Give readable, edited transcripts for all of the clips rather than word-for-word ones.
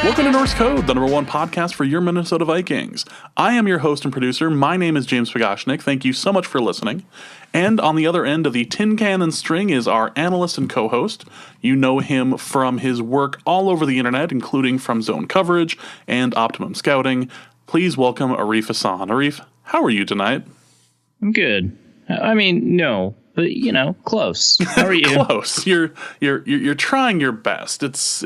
Welcome to Norse Code, the #1 podcast for your Minnesota Vikings. I am your host and producer. My name is James Pagashnik. Thank you so much for listening. And on the other end of the tin can and string is our analyst and co-host. You know him from his work all over the internet, including from Zone Coverage and Optimum Scouting. Please welcome Arif Hassan. Arif, how are you tonight? I'm good. I mean, no, but close. How are you? Close. You're trying your best. It's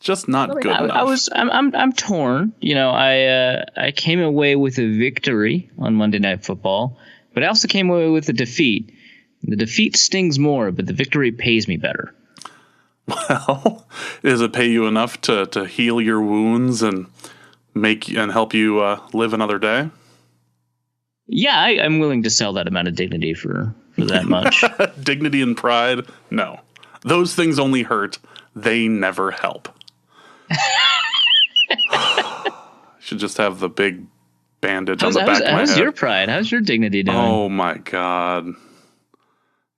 just not good enough. I'm torn. I came away with a victory on Monday Night Football, but I also came away with a defeat. The defeat stings more, but the victory pays me better. Well, does it pay you enough to heal your wounds and help you live another day? Yeah, I'm willing to sell that amount of dignity for that much. Dignity and pride? No. Those things only hurt. They never help. Should just have the big bandage on the back of my head. How's your pride? How's your dignity doing? Oh my God.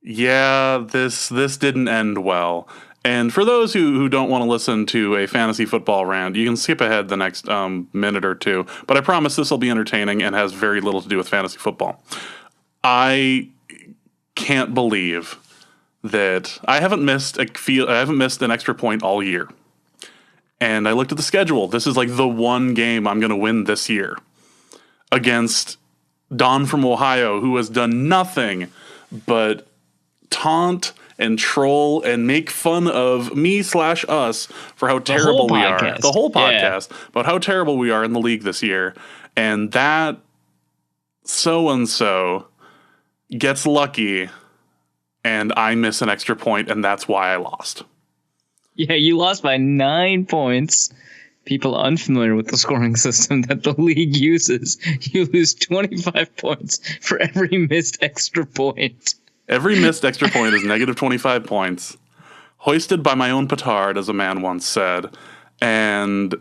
Yeah, this didn't end well. And for those who don't want to listen to a fantasy football rant, you can skip ahead the next minute or two. But I promise this will be entertaining and has very little to do with fantasy football. I can't believe that I haven't missed an extra point all year. And I looked at the schedule. This is like the one game I'm going to win this year against Don from Ohio, who has done nothing but taunt and troll and make fun of me/us for how terrible we are. The whole podcast about how terrible we are in the league this year. And that so-and-so gets lucky and I miss an extra point, and that's why I lost. Yeah, you lost by 9 points. People unfamiliar with the scoring system that the league uses, you lose 25 points for every missed extra point. Every missed extra point is negative 25 points, hoisted by my own petard, as a man once said. And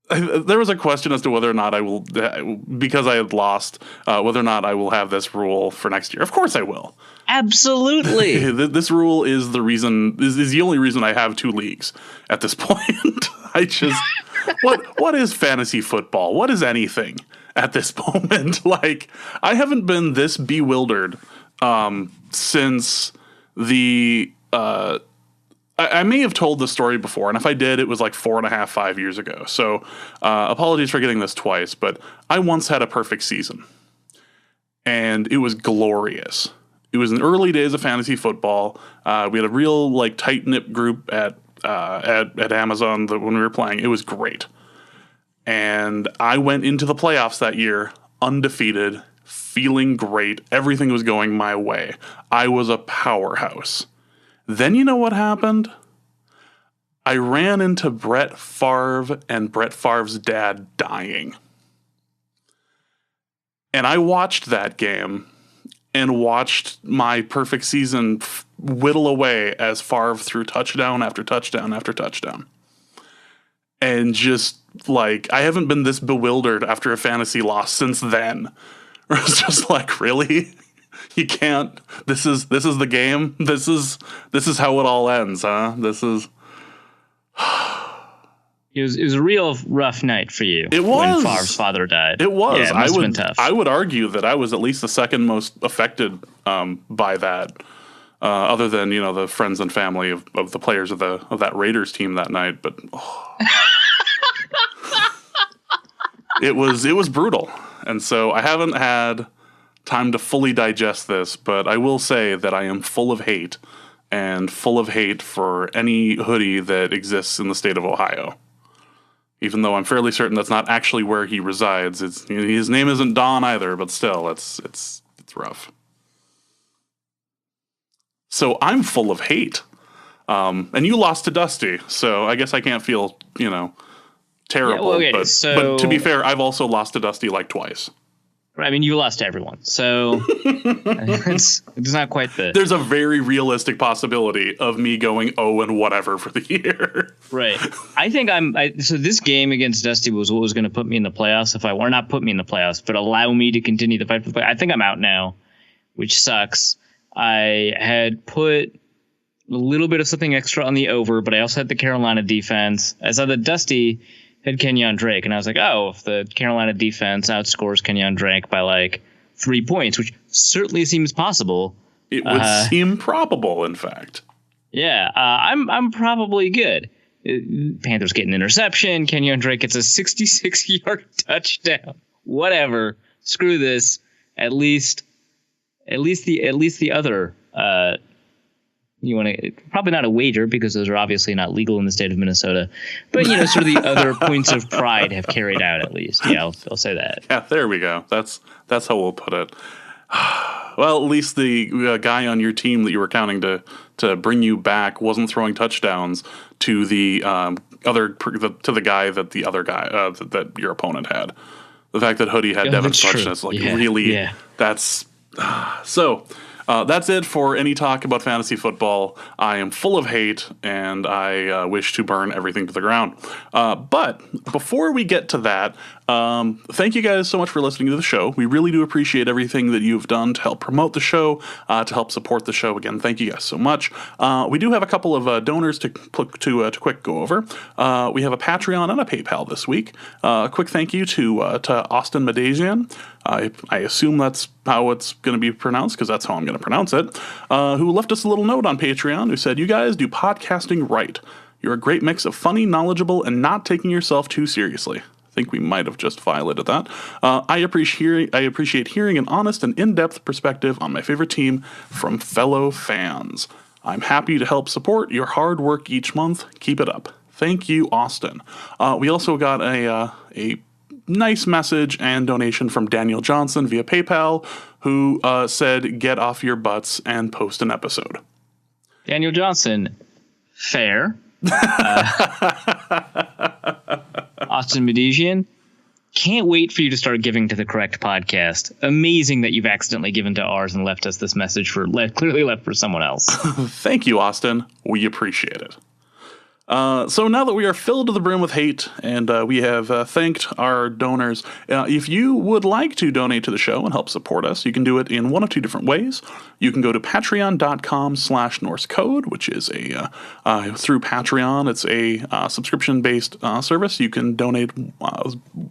there was a question as to whether or not I will, because I had lost, whether or not I will have this rule for next year. Of course I will. Absolutely. This rule is the only reason I have 2 leagues at this point. What is fantasy football? What is anything at this moment? Like, I haven't been this bewildered since the I may have told this story before, and if I did, it was like 4.5, 5 years ago. So apologies for getting this twice, but I once had a perfect season, and it was glorious. It was in the early days of fantasy football. We had a real tight-knit group at Amazon when we were playing. It was great. And I went into the playoffs that year undefeated, feeling great. Everything was going my way. I was a powerhouse. Then you know what happened? I ran into Brett Favre and Brett Favre's dad dying. And I watched that game and watched my perfect season whittle away as Favre threw touchdown after touchdown after touchdown. And just I haven't been this bewildered after a fantasy loss since then. It's just really? You can't. This is the game. This is how it all ends, huh? This is. It was a real rough night for you. It was. When Favre's father died. It was. Yeah, it must have been tough. I would argue that I was at least the second most affected by that, other than the friends and family of the players of that Raiders team that night. But it was brutal, and so I haven't had time to fully digest this. But I will say that I am full of hate, and full of hate for any hoodie that exists in the state of Ohio. Even though I'm fairly certain that's not actually where he resides. His name isn't Don either, but still, it's rough. So I'm full of hate. And you lost to Dusty, so I guess I can't feel, terrible. Yeah, but to be fair, I've also lost to Dusty twice. I mean, you lost to everyone, so it's not quite the... There's a very realistic possibility of me going 0 and whatever for the year. Right. I think so this game against Dusty was what was going to put me in the playoffs, or not put me in the playoffs, but allow me to continue the fight for the playoffs. I think I'm out now, which sucks. I had put little bit of something extra on the over, but I also had the Carolina defense. I saw that Dusty had Kenyon Drake, and I was like, oh, if the Carolina defense outscores Kenyon Drake by like 3 points, which certainly seems possible. It would seem probable, in fact. Yeah, I'm probably good. Panthers get an interception. Kenyon Drake gets a 66-yard touchdown. Whatever. Screw this. At least the other. You want to probably not a wager because those are obviously not legal in the state of Minnesota, but sort of the other points of pride have carried out at least. Yeah, I'll say that. Yeah, there we go. That's how we'll put it. Well, at least the guy on your team that you were counting to bring you back wasn't throwing touchdowns to the the guy that the other guy that your opponent had. The fact that Hoodie had Devin touchdowns, that's so. That's it for any talk about fantasy football. I am full of hate, and I wish to burn everything to the ground. But before we get to that, thank you guys so much for listening to the show. We really do appreciate everything that you've done to help promote the show, to help support the show. Again, thank you guys so much. We do have a couple of donors to quick go over. We have a Patreon and a PayPal this week. A quick thank you to Austin Medasian. I assume that's how it's going to be pronounced because that's how I'm going to pronounce it, who left us a little note on Patreon who said, "You guys do podcasting right. You're a great mix of funny, knowledgeable, and not taking yourself too seriously." I think we might have just violated that. I appreciate hearing an honest and in-depth perspective on my favorite team from fellow fans. I'm happy to help support your hard work each month. Keep it up. Thank you, Austin. We also got a nice message and donation from Daniel Johnson via PayPal, who said, "Get off your butts and post an episode." Daniel Johnson, fair. Austin Medesian, can't wait for you to start giving to the correct podcast. Amazing that you've accidentally given to ours and left us this message clearly left for someone else. Thank you, Austin. We appreciate it. So now that we are filled to the brim with hate and we have thanked our donors, if you would like to donate to the show and help support us, you can do it in one of two different ways. You can go to patreon.com/NorseCode, which is through Patreon. It's a subscription-based service. You can donate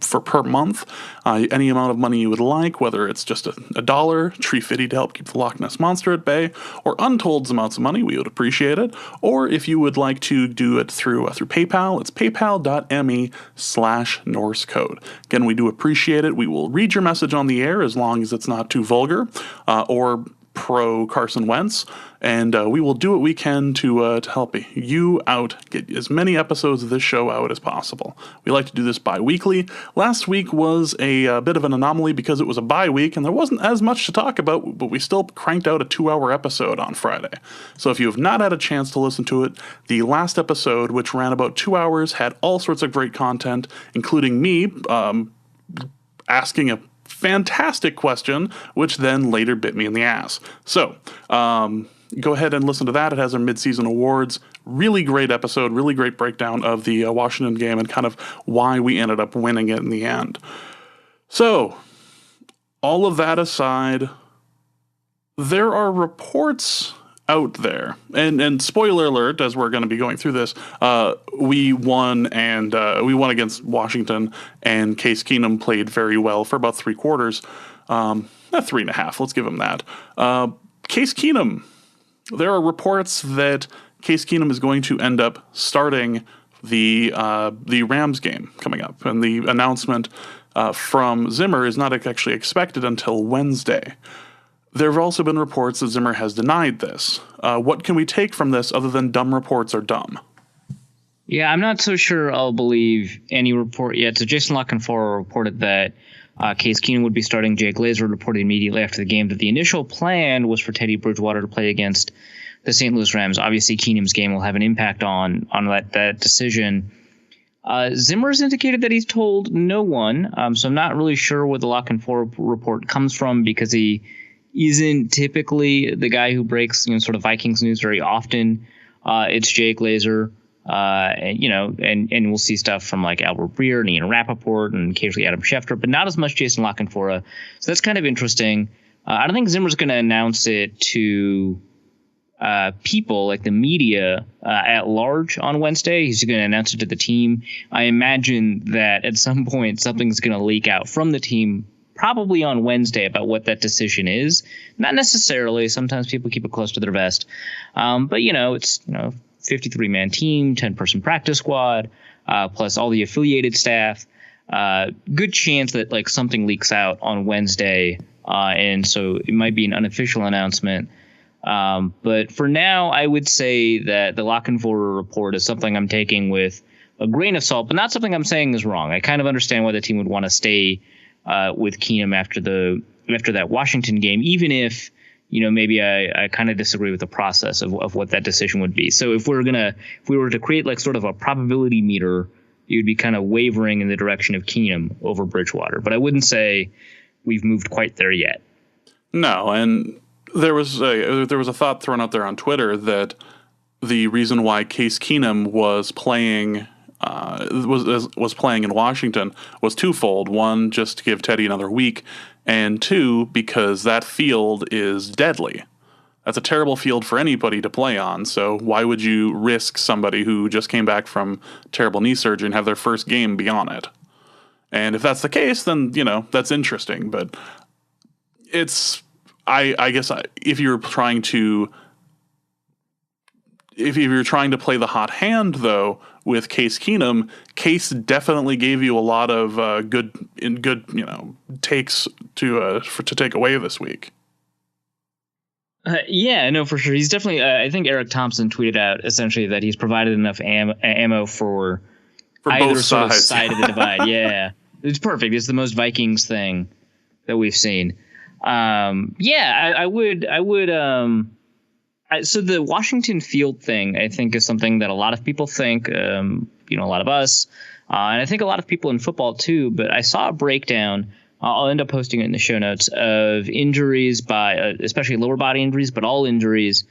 for per month any amount of money you would like, whether it's just $1, $3.50 to help keep the Loch Ness Monster at bay, or untold amounts of money. We would appreciate it. Or if you would like to do it through PayPal, it's paypal.me/NorseCode. Again, we do appreciate it. We will read your message on the air as long as it's not too vulgar or pro Carson Wentz, and we will do what we can to help you out, get as many episodes of this show out as possible. We like to do this bi-weekly. Last week was a bit of an anomaly because it was a bye-week, and there wasn't as much to talk about, but we still cranked out a 2-hour episode on Friday. So if you have not had a chance to listen to it, the last episode, which ran about 2 hours, had all sorts of great content, including me asking a fantastic question, which then later bit me in the ass. So, go ahead and listen to that. It has our midseason awards. Really great episode, really great breakdown of the Washington game and kind of why we ended up winning it in the end. So, all of that aside, there are reports out there, and spoiler alert, as we're going to be going through this, we won against Washington, and Case Keenum played very well for about 3 quarters, 3.5. Let's give him that. Case Keenum. There are reports that Case Keenum is going to end up starting the Rams game coming up, and the announcement from Zimmer is not actually expected until Wednesday. There have also been reports that Zimmer has denied this. What can we take from this other than dumb reports are dumb? Yeah, I'm not so sure I'll believe any report yet. So Jason Lockenfora reported that Case Keenum would be starting. Jay Glazer reported immediately after the game that the initial plan was for Teddy Bridgewater to play against the St. Louis Rams. Obviously, Keenum's game will have an impact on that decision. Zimmer's indicated that he's told no one, so I'm not really sure where the Lockenfora report comes from because he isn't typically the guy who breaks sort of Vikings news very often. It's Jay Glazer, and we'll see stuff from like Albert Breer and Ian Rappaport and occasionally Adam Schefter, but not as much Jason Lockenfora. So that's kind of interesting. I don't think Zimmer's going to announce it to people, like the media at large on Wednesday. He's going to announce it to the team. I imagine that at some point something's going to leak out from the team, probably on Wednesday, about what that decision is. Not necessarily. Sometimes people keep it close to their vest. But, it's 53-man team, 10-person practice squad, plus all the affiliated staff. Good chance that like something leaks out on Wednesday. And so it might be an unofficial announcement. But for now, I would say that the Lockenvorer report is something I'm taking with a grain of salt, but not something I'm saying is wrong. I kind of understand why the team would want to stay with Keenum after that Washington game, even if maybe I kind of disagree with the process of what that decision would be. So if we were to create like sort of a probability meter, you would be kind of wavering in the direction of Keenum over Bridgewater. But I wouldn't say we've moved quite there yet. No, and there was a thought thrown out there on Twitter that the reason why Case Keenum was playing in Washington was twofold. One, just to give Teddy another week, and two, because that field is deadly. That's a terrible field for anybody to play on. So why would you risk somebody who just came back from terrible knee surgery and have their first game be on it? And if that's the case, then that's interesting. But I guess if you're trying to play the hot hand though with Case Keenum, Case definitely gave you a lot of good takes to take away this week. Yeah, no, for sure. He's definitely. I think Eric Thompson tweeted out essentially that he's provided enough ammo for either both sort of sides. Side of the divide. Yeah, it's perfect. It's the most Vikings thing that we've seen. I would. So the Washington Field thing, I think, is something that a lot of people think. A lot of us, and I think a lot of people in football too. But I saw a breakdown. I'll end up posting it in the show notes of injuries by, especially lower body injuries, but all injuries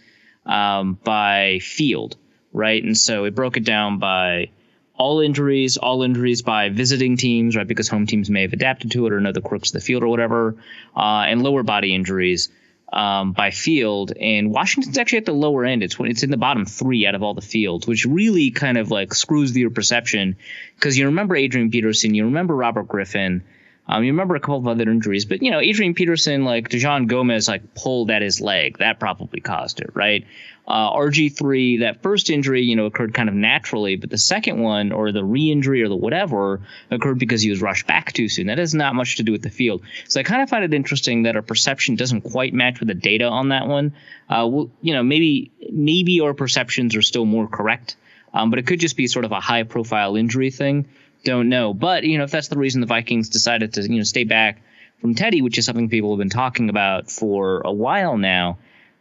by field, right? And so it broke it down by all injuries by visiting teams, right? Because home teams may have adapted to it or know the quirks of the field or whatever, and lower body injuries by field. And Washington's actually at the lower end. It's in the bottom 3 out of all the fields, which really kind of like screws your perception, because you remember Adrian Peterson, you remember Robert Griffin. You remember a couple of other injuries, but, Adrian Peterson, like Dejan Gomez, like pulled at his leg. That probably caused it, right? RG3, that first injury, occurred kind of naturally, but the second one, or the re-injury or the whatever, occurred because he was rushed back too soon. That has not much to do with the field. So I kind of find it interesting that our perception doesn't quite match with the data on that one. Maybe our perceptions are still more correct, but it could just be sort of a high-profile injury thing. Don't know. But, if that's the reason the Vikings decided to, stay back from Teddy, which is something people have been talking about for a while now,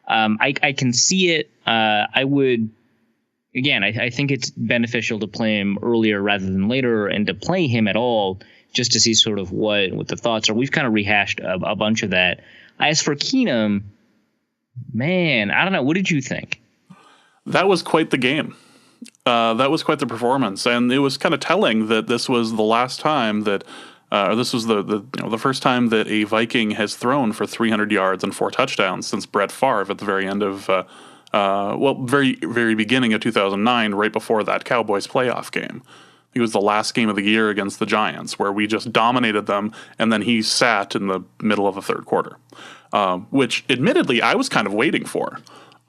I can see it. I think it's beneficial to play him earlier rather than later, and to play him at all just to see sort of what the thoughts are. We've kind of rehashed a bunch of that. As for Keenum, man, I don't know. What did you think? That was quite the game. That was quite the performance, and it was kind of telling that this was the last time that, or this was the first time that a Viking has thrown for 300 yards and 4 touchdowns since Brett Favre at the very end of, very very beginning of 2009, right before that Cowboys playoff game. It was the last game of the year against the Giants, where we just dominated them, and then he sat in the middle of the third quarter, which admittedly I was kind of waiting for.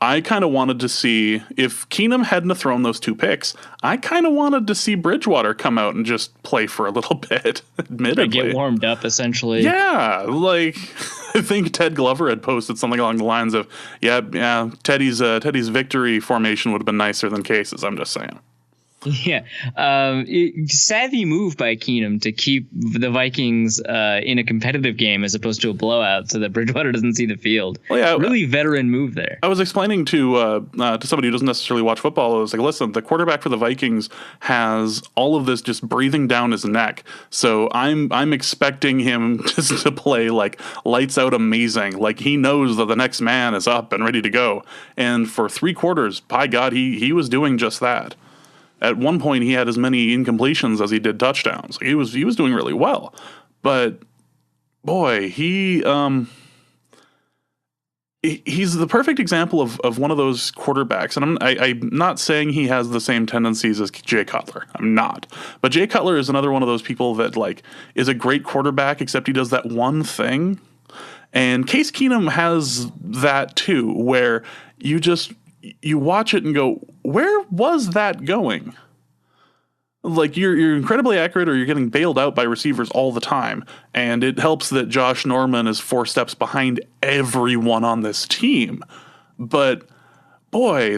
I kind of wanted to see, if Keenum hadn't thrown those 2 picks, I kind of wanted to see Bridgewater come out and just play for a little bit, admittedly. Get warmed up, essentially. Yeah, like, I think Ted Glover had posted something along the lines of, Teddy's victory formation would have been nicer than Case's, I'm just saying. Yeah. Savvy move by Keenum to keep the Vikings in a competitive game as opposed to a blowout, so that Bridgewater doesn't see the field. Well, yeah, really veteran move there. I was explaining to somebody who doesn't necessarily watch football. I was like, listen, the quarterback for the Vikings has all of this just breathing down his neck. So I'm expecting him just to play like lights out amazing. Like he knows that the next man is up and ready to go. And for 3 quarters, by God, he was doing just that. At one point, he had as many incompletions as he did touchdowns. He was doing really well, but boy, he he's the perfect example of one of those quarterbacks. And I'm not saying he has the same tendencies as Jay Cutler. I'm not. But Jay Cutler is another one of those people that like is a great quarterback, except he does that one thing. And Case Keenum has that too, where you watch it and go, where was that going? Like you're incredibly accurate, or you're getting bailed out by receivers all the time. And it helps that Josh Norman is 4 steps behind everyone on this team. But boy,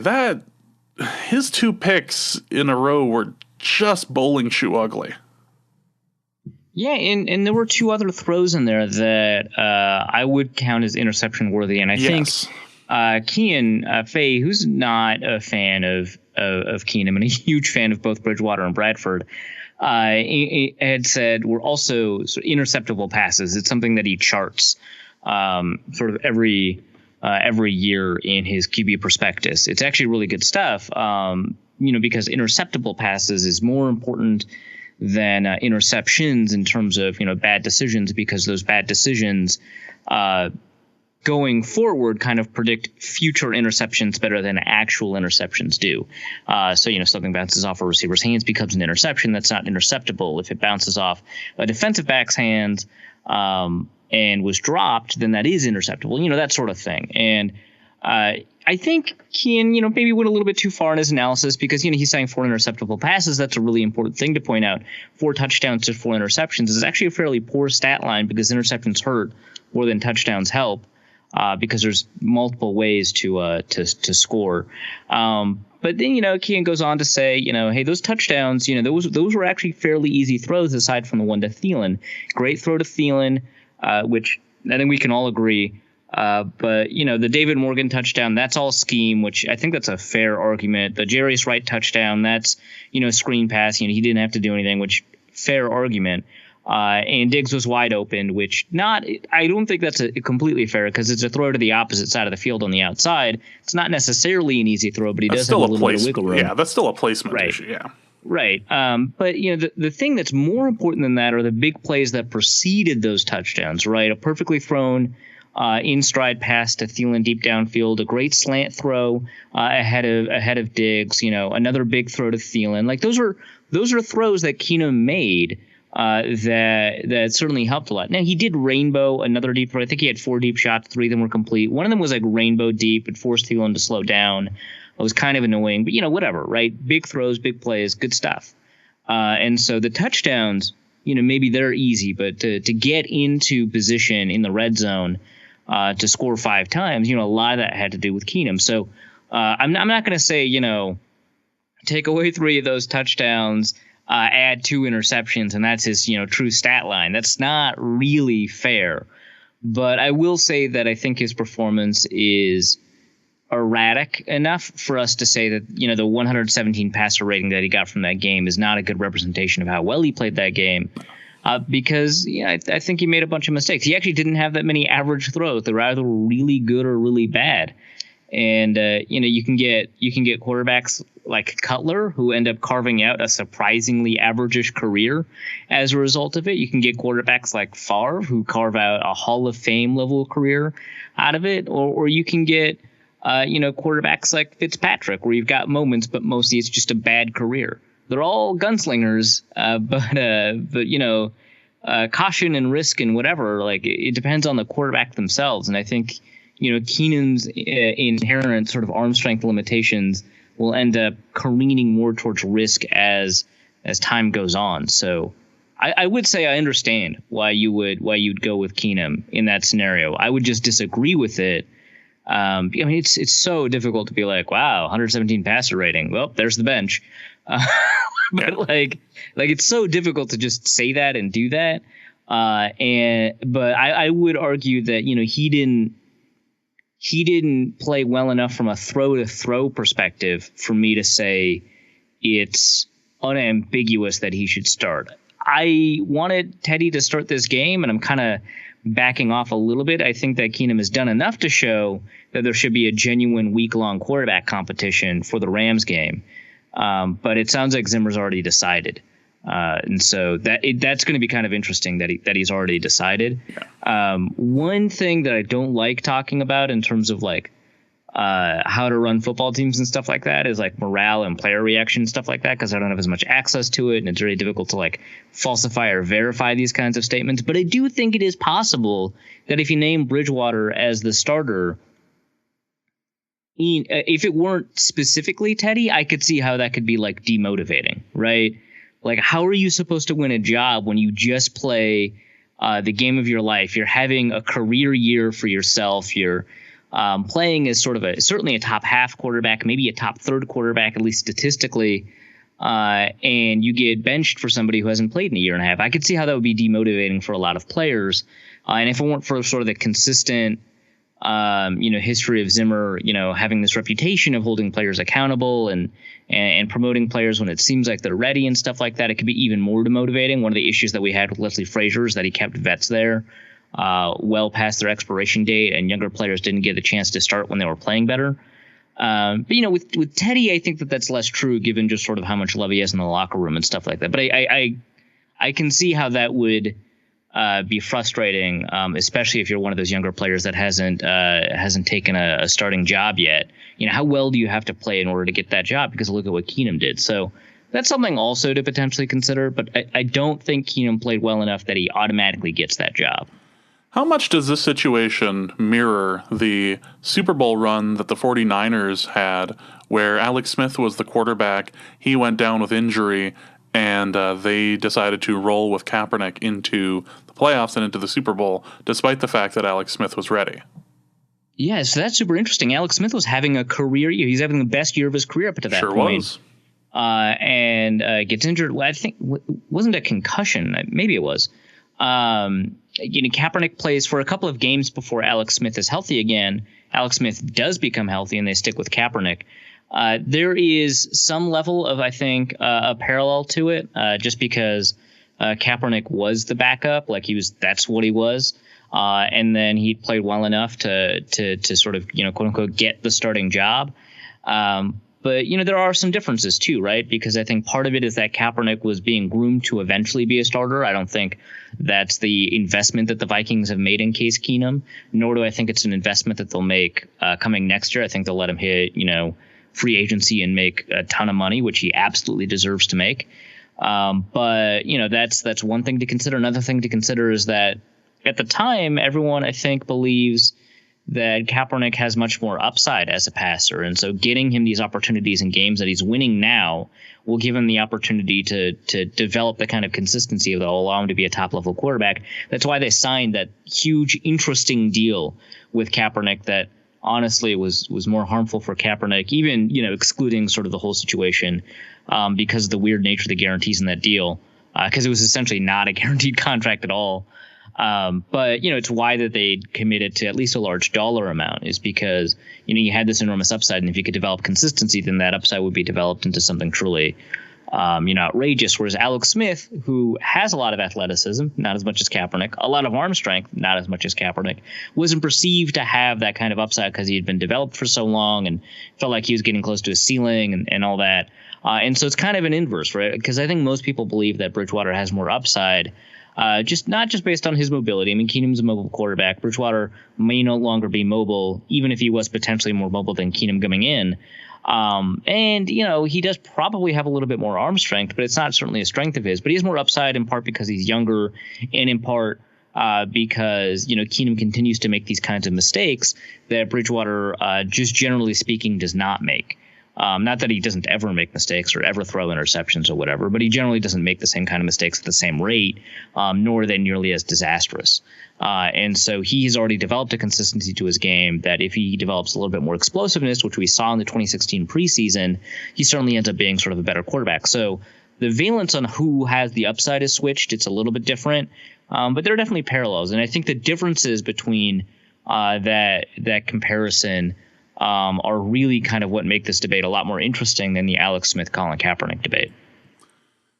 his 2 picks in a row were just bowling shoe ugly. Yeah, and there were 2 other throws in there that I would count as interception worthy. And I think Kian Fay, who's not a fan of Keenum and a huge fan of both Bridgewater and Bradford, had said were also sort of interceptable passes. It's something that he charts sort of every year in his QB prospectus. It's actually really good stuff, because interceptable passes is more important than interceptions in terms of bad decisions, because those bad decisions going forward kind of predict future interceptions better than actual interceptions do. So, something bounces off a receiver's hands becomes an interception. That's not interceptable. If it bounces off a defensive back's hands and was dropped, then that is interceptable, that sort of thing. And I think Kian, maybe went a little bit too far in his analysis because, he's saying 4 interceptable passes. That's a really important thing to point out. 4 touchdowns to 4 interceptions is actually a fairly poor stat line because interceptions hurt more than touchdowns help. Because there's multiple ways to score. But then, Kian goes on to say, hey, those touchdowns, those were actually fairly easy throws aside from the one to Thielen. Great throw to Thielen, which I think we can all agree. But, the David Morgan touchdown, that's all scheme, which I think that's a fair argument. The Jarius Wright touchdown, that's, screen pass. He didn't have to do anything, which fair argument. And Diggs was wide open, which I don't think that's a completely fair because it's a throw to the opposite side of the field on the outside. It's not necessarily an easy throw, but he does have a little bit of wiggle room. Yeah, that's still a placement issue. Yeah. Right. But, the thing that's more important than that are the big plays that preceded those touchdowns, right? A perfectly thrown in stride pass to Thielen deep downfield, a great slant throw ahead of Diggs, another big throw to Thielen. Like those are throws that Keenum made. That certainly helped a lot. Now, he did rainbow another deep throw. I think he had 4 deep shots. 3 of them were complete. One of them was like rainbow deep. It forced Thielen to slow down. It was kind of annoying, but whatever, right? Big throws, big plays, good stuff. And so the touchdowns, maybe they're easy, but to get into position in the red zone to score 5 times, a lot of that had to do with Keenum. So I'm not going to say, take away 3 of those touchdowns, add 2 interceptions, and that's his, true stat line. That's not really fair. But I will say that I think his performance is erratic enough for us to say that, the 117 passer rating that he got from that game is not a good representation of how well he played that game. Because I think he made a bunch of mistakes. He actually didn't have that many average throws. They were either really good or really bad. And you can get quarterbacks like Cutler who end up carving out a surprisingly average-ish career as a result of it. You can get quarterbacks like Favre who carve out a Hall of Fame level career out of it, or you can get quarterbacks like Fitzpatrick where you've got moments, but mostly it's just a bad career. They're all gunslingers, but caution and risk and whatever. Like it depends on the quarterback themselves, and I think. Keenum's inherent sort of arm strength limitations will end up careening more towards risk as time goes on. So I would say I understand why you'd go with Keenum in that scenario. I would just disagree with it. It's so difficult to be like, wow, 117 passer rating. Well, there's the bench. But like it's so difficult to just say that and do that. But I would argue that he didn't play well enough from a throw-to-throw perspective for me to say it's unambiguous that he should start. I wanted Teddy to start this game, and I'm kind of backing off a little bit. I think that Keenum has done enough to show that there should be a genuine week-long quarterback competition for the Rams game. But it sounds like Zimmer's already decided. And so that's going to be kind of interesting that he's already decided. Yeah. One thing that I don't like talking about in terms of like how to run football teams and stuff like that is like morale and player reaction, stuff like that, because I don't have as much access to it, and it's very difficult to like falsify or verify these kinds of statements. But I do think it is possible that if you name Bridgewater as the starter, if it weren't specifically Teddy, I could see how that could be like demotivating, right? Like, how are you supposed to win a job when you just play the game of your life? You're having a career year for yourself. You're playing as sort of certainly a top half quarterback, maybe a top third quarterback, at least statistically, and you get benched for somebody who hasn't played in a year and a half. I could see how that would be demotivating for a lot of players. And if it weren't for sort of the consistent, history of Zimmer, having this reputation of holding players accountable and promoting players when it seems like they're ready and stuff like that, it could be even more demotivating. One of the issues that we had with Leslie Frazier is that he kept vets there well past their expiration date, and younger players didn't get a chance to start when they were playing better. But with Teddy, I think that's less true given just sort of how much love he has in the locker room and stuff like that. But I can see how that would be frustrating, especially if you're one of those younger players that hasn't taken a starting job yet. How well do you have to play in order to get that job? Because look at what Keenum did. So that's something also to potentially consider. But I don't think Keenum played well enough that he automatically gets that job. How much does this situation mirror the Super Bowl run that the 49ers had, where Alex Smith was the quarterback, he went down with injury, and they decided to roll with Kaepernick into the playoffs and into the Super Bowl, despite the fact that Alex Smith was ready? Yeah, so that's super interesting. Alex Smith was having a career year. He's having the best year of his career up to that point. Sure was. And gets injured. Well, I think wasn't a concussion. Maybe it was. Kaepernick plays for a couple of games before Alex Smith is healthy again. Alex Smith does become healthy, and they stick with Kaepernick. There is some level of, I think, a parallel to it, just because Kaepernick was the backup, that's what he was. And then he played well enough to sort of, quote unquote, get the starting job. But, there are some differences, too, right? Because I think part of it is that Kaepernick was being groomed to eventually be a starter. I don't think that's the investment that the Vikings have made in Case Keenum, nor do I think it's an investment that they'll make coming next year. I think they'll let him hit, free agency and make a ton of money, which he absolutely deserves to make. But, that's one thing to consider. Another thing to consider is that at the time, everyone, I think, believes that Kaepernick has much more upside as a passer. And so getting him these opportunities in games that he's winning now will give him the opportunity to develop the kind of consistency that will allow him to be a top-level quarterback. That's why they signed that huge, interesting deal with Kaepernick that honestly was more harmful for Kaepernick, even, excluding sort of the whole situation because of the weird nature of the guarantees in that deal, because it was essentially not a guaranteed contract at all. But, it's why that they committed to at least a large dollar amount is because, you had this enormous upside. And if you could develop consistency, then that upside would be developed into something truly, outrageous. Whereas Alex Smith, who has a lot of athleticism, not as much as Kaepernick, a lot of arm strength, not as much as Kaepernick, wasn't perceived to have that kind of upside because he had been developed for so long and felt like he was getting close to a ceiling and all that. And so it's kind of an inverse, right? Because I think most people believe that Bridgewater has more upside. Not just based on his mobility. I mean, Keenum's a mobile quarterback. Bridgewater may no longer be mobile, even if he was potentially more mobile than Keenum coming in. And, he does probably have a little bit more arm strength, but it's not certainly a strength of his. But he has more upside in part because he's younger and in part because, Keenum continues to make these kinds of mistakes that Bridgewater, just generally speaking, does not make. Not that he doesn't ever make mistakes or ever throw interceptions or whatever, but he generally doesn't make the same kind of mistakes at the same rate, nor are they nearly as disastrous. And so he has already developed a consistency to his game that if he develops a little bit more explosiveness, which we saw in the 2016 preseason, he certainly ends up being sort of a better quarterback. So the valence on who has the upside is switched. It's a little bit different, but there are definitely parallels. And I think the differences between that comparison are really kind of what make this debate a lot more interesting than the Alex Smith-Colin Kaepernick debate.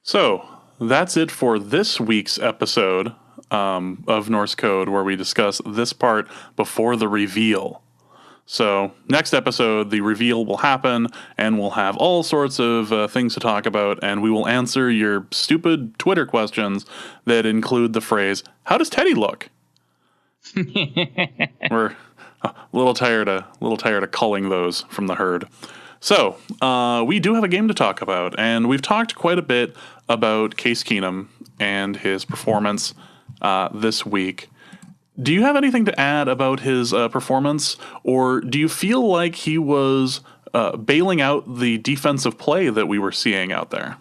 So that's it for this week's episode of Norse Code, where we discuss this part before the reveal. So next episode, the reveal will happen, and we'll have all sorts of things to talk about, and we will answer your stupid Twitter questions that include the phrase, "How does Teddy look?" We're a little tired of culling those from the herd. So we do have a game to talk about, and we've talked quite a bit about Case Keenum and his performance this week. Do you have anything to add about his performance, or do you feel like he was bailing out the defensive play that we were seeing out there?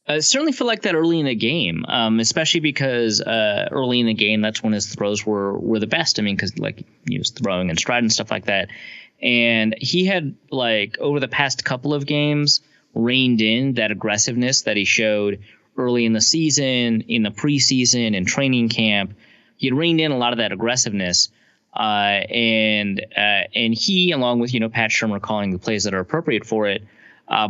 I certainly feel like that early in the game, especially because early in the game, that's when his throws were the best. I mean, because like he was throwing and stride and stuff like that. And he had, like, over the past couple of games, reined in that aggressiveness that he showed early in the season, in the preseason, in training camp. He had reined in a lot of that aggressiveness, and he, along with Pat Shurmer calling the plays that are appropriate for it,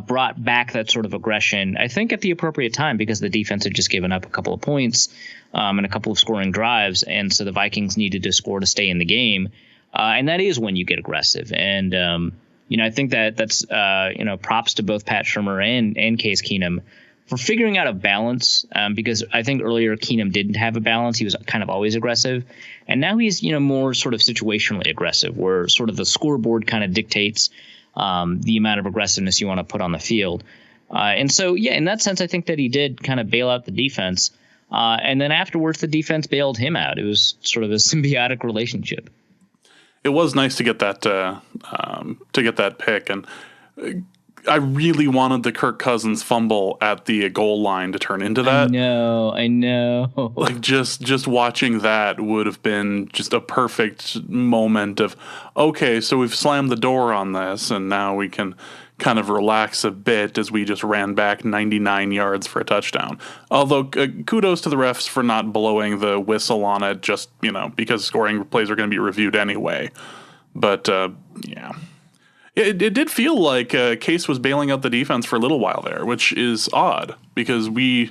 brought back that sort of aggression, I think, at the appropriate time, because the defense had just given up a couple of points and a couple of scoring drives, and so the Vikings needed to score to stay in the game, and that is when you get aggressive. And I think that's props to both Pat Shurmer and Case Keenum for figuring out a balance, because I think earlier Keenum didn't have a balance. He was kind of always aggressive. And now he's, more sort of situationally aggressive, where sort of the scoreboard kind of dictates the amount of aggressiveness you want to put on the field. And so, yeah, in that sense, I think that he did kind of bail out the defense. And then afterwards, the defense bailed him out. It was sort of a symbiotic relationship. It was nice to get that pick, and I really wanted the Kirk Cousins fumble at the goal line to turn into that. I know. Like just watching that would have been just a perfect moment of, okay, so we've slammed the door on this, and now we can kind of relax a bit as we just ran back 99 yards for a touchdown. Although kudos to the refs for not blowing the whistle on it, just because scoring plays are going to be reviewed anyway. But yeah. It did feel like Case was bailing out the defense for a little while there, which is odd, because we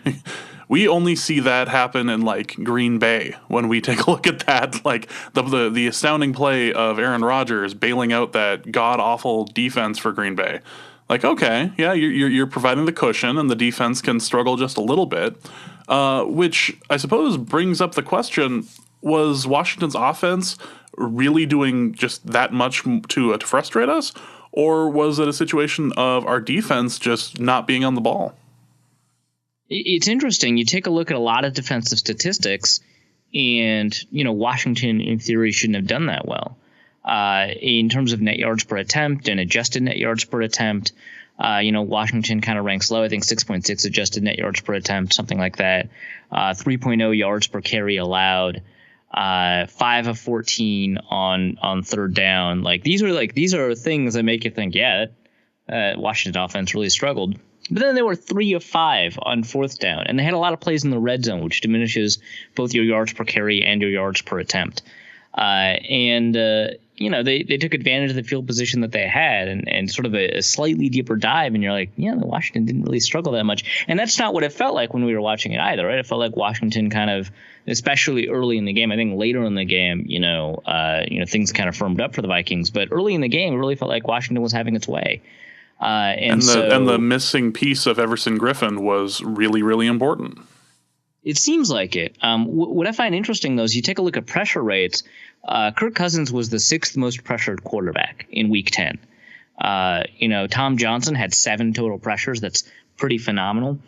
only see that happen in like Green Bay when we take a look at that, like the astounding play of Aaron Rodgers bailing out that god awful defense for Green Bay. Like, okay, yeah, you're providing the cushion, and the defense can struggle just a little bit, which I suppose brings up the question: was Washington's offense really doing just that much to frustrate us? Or was it a situation of our defense just not being on the ball? It's interesting. You take a look at a lot of defensive statistics, and, Washington, in theory, shouldn't have done that well. In terms of net yards per attempt and adjusted net yards per attempt, Washington kind of ranks low. I think 6.6 adjusted net yards per attempt, something like that. 3.0 yards per carry allowed. 5 of 14 on third down. Like these are things that make you think, yeah, Washington offense really struggled. But then they were 3 of 5 on fourth down, and they had a lot of plays in the red zone, which diminishes both your yards per carry and your yards per attempt. They took advantage of the field position that they had, and sort of a slightly deeper dive, and you're like, yeah, Washington didn't really struggle that much. And that's not what it felt like when we were watching it either, right? It felt like Washington kind of, especially early in the game, I think later in the game, things kind of firmed up for the Vikings, but early in the game, it really felt like Washington was having its way. And the missing piece of Everson Griffin was really, really important. It seems like it. What I find interesting, though, is you take a look at pressure rates. Kirk Cousins was the 6th most pressured quarterback in Week 10. Tom Johnson had 7 total pressures. That's pretty phenomenal.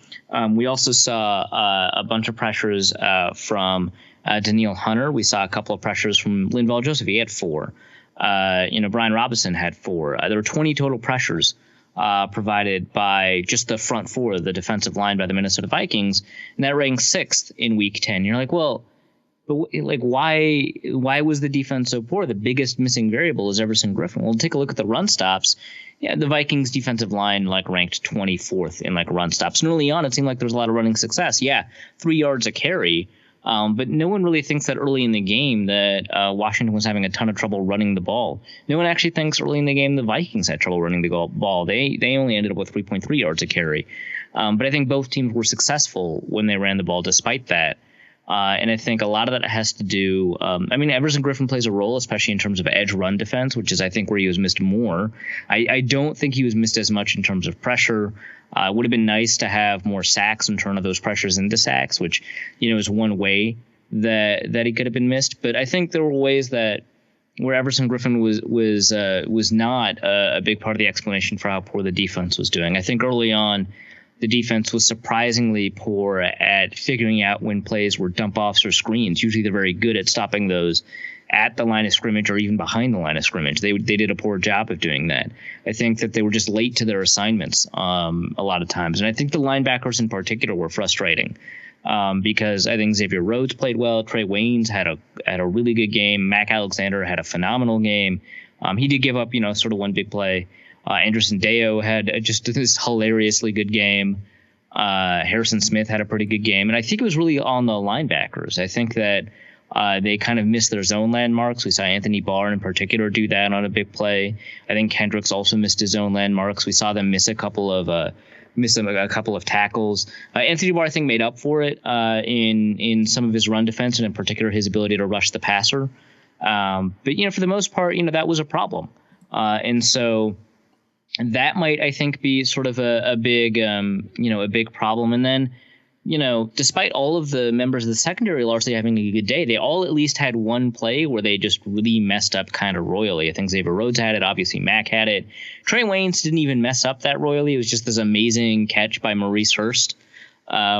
We also saw a bunch of pressures from Danielle Hunter. We saw a couple of pressures from Linval Joseph. He had 4. Brian Robinson had 4. There were 20 total pressures provided by just the front 4 of the defensive line by the Minnesota Vikings, and that ranks 6th in Week 10. You're like, well, but like, why was the defense so poor? The biggest missing variable is Everson Griffin. Well, take a look at the run stops. Yeah, the Vikings defensive line ranked 24th in run stops. And early on, it seemed like there was a lot of running success. Yeah, 3 yards a carry. But no one really thinks that early in the game that Washington was having a ton of trouble running the ball. No one actually thinks early in the game the Vikings had trouble running the ball. They only ended up with 3.3 yards a carry. But I think both teams were successful when they ran the ball despite that. And I think a lot of that has to do, Everson Griffin plays a role, especially in terms of edge run defense, which is, I think, where he was missed more. I don't think he was missed as much in terms of pressure. It would have been nice to have more sacks and turn of those pressures into sacks, which, is one way that he could have been missed. But I think there were ways that where Everson Griffin was not a big part of the explanation for how poor the defense was doing. I think early on, the defense was surprisingly poor at figuring out when plays were dump offs or screens. Usually they're very good at stopping those at the line of scrimmage or even behind the line of scrimmage. They did a poor job of doing that. I think that they were just late to their assignments a lot of times. And I think the linebackers in particular were frustrating because I think Xavier Rhodes played well. Trey Waynes had a really good game. Mac Alexander had a phenomenal game. He did give up, sort of one big play. Anderson Deo had just this hilariously good game. Harrison Smith had a pretty good game. And I think it was really on the linebackers. I think that they kind of missed their zone landmarks. We saw Anthony Barr in particular do that on a big play. I think Kendricks also missed his zone landmarks. We saw them miss a couple of tackles. Anthony Barr, I think, made up for it in some of his run defense and in particular his ability to rush the passer. But, for the most part, that was a problem. And so that might, I think, be sort of a big problem. And then, despite all of the members of the secondary largely having a good day, they all at least had one play where they just really messed up kind of royally. I think Xavier Rhodes had it. Obviously, Mac had it. Trey Waynes didn't even mess up that royally. It was just this amazing catch by Maurice Hurst,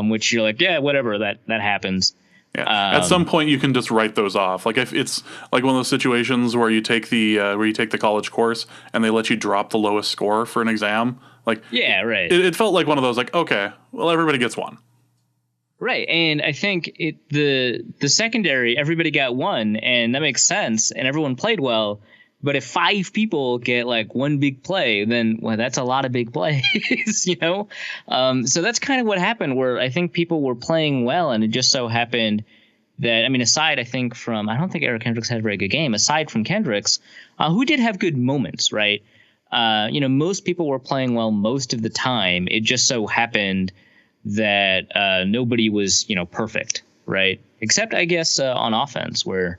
which you're like, yeah, whatever, that happens. Yeah. At some point, you can just write those off. Like if it's like one of those situations where you take the college course and they let you drop the lowest score for an exam. Like, yeah, right. It felt like one of those. Like, okay, well, everybody gets one. Right, and I think the secondary, everybody got one, and that makes sense, and everyone played well. But if 5 people get like one big play, then that's a lot of big plays, So that's kind of what happened. Where I think people were playing well, and it just so happened that aside, I think I don't think Eric Kendricks had a very good game. Aside from Kendricks, who did have good moments, right? Most people were playing well most of the time. It just so happened that nobody was perfect, right? Except I guess on offense where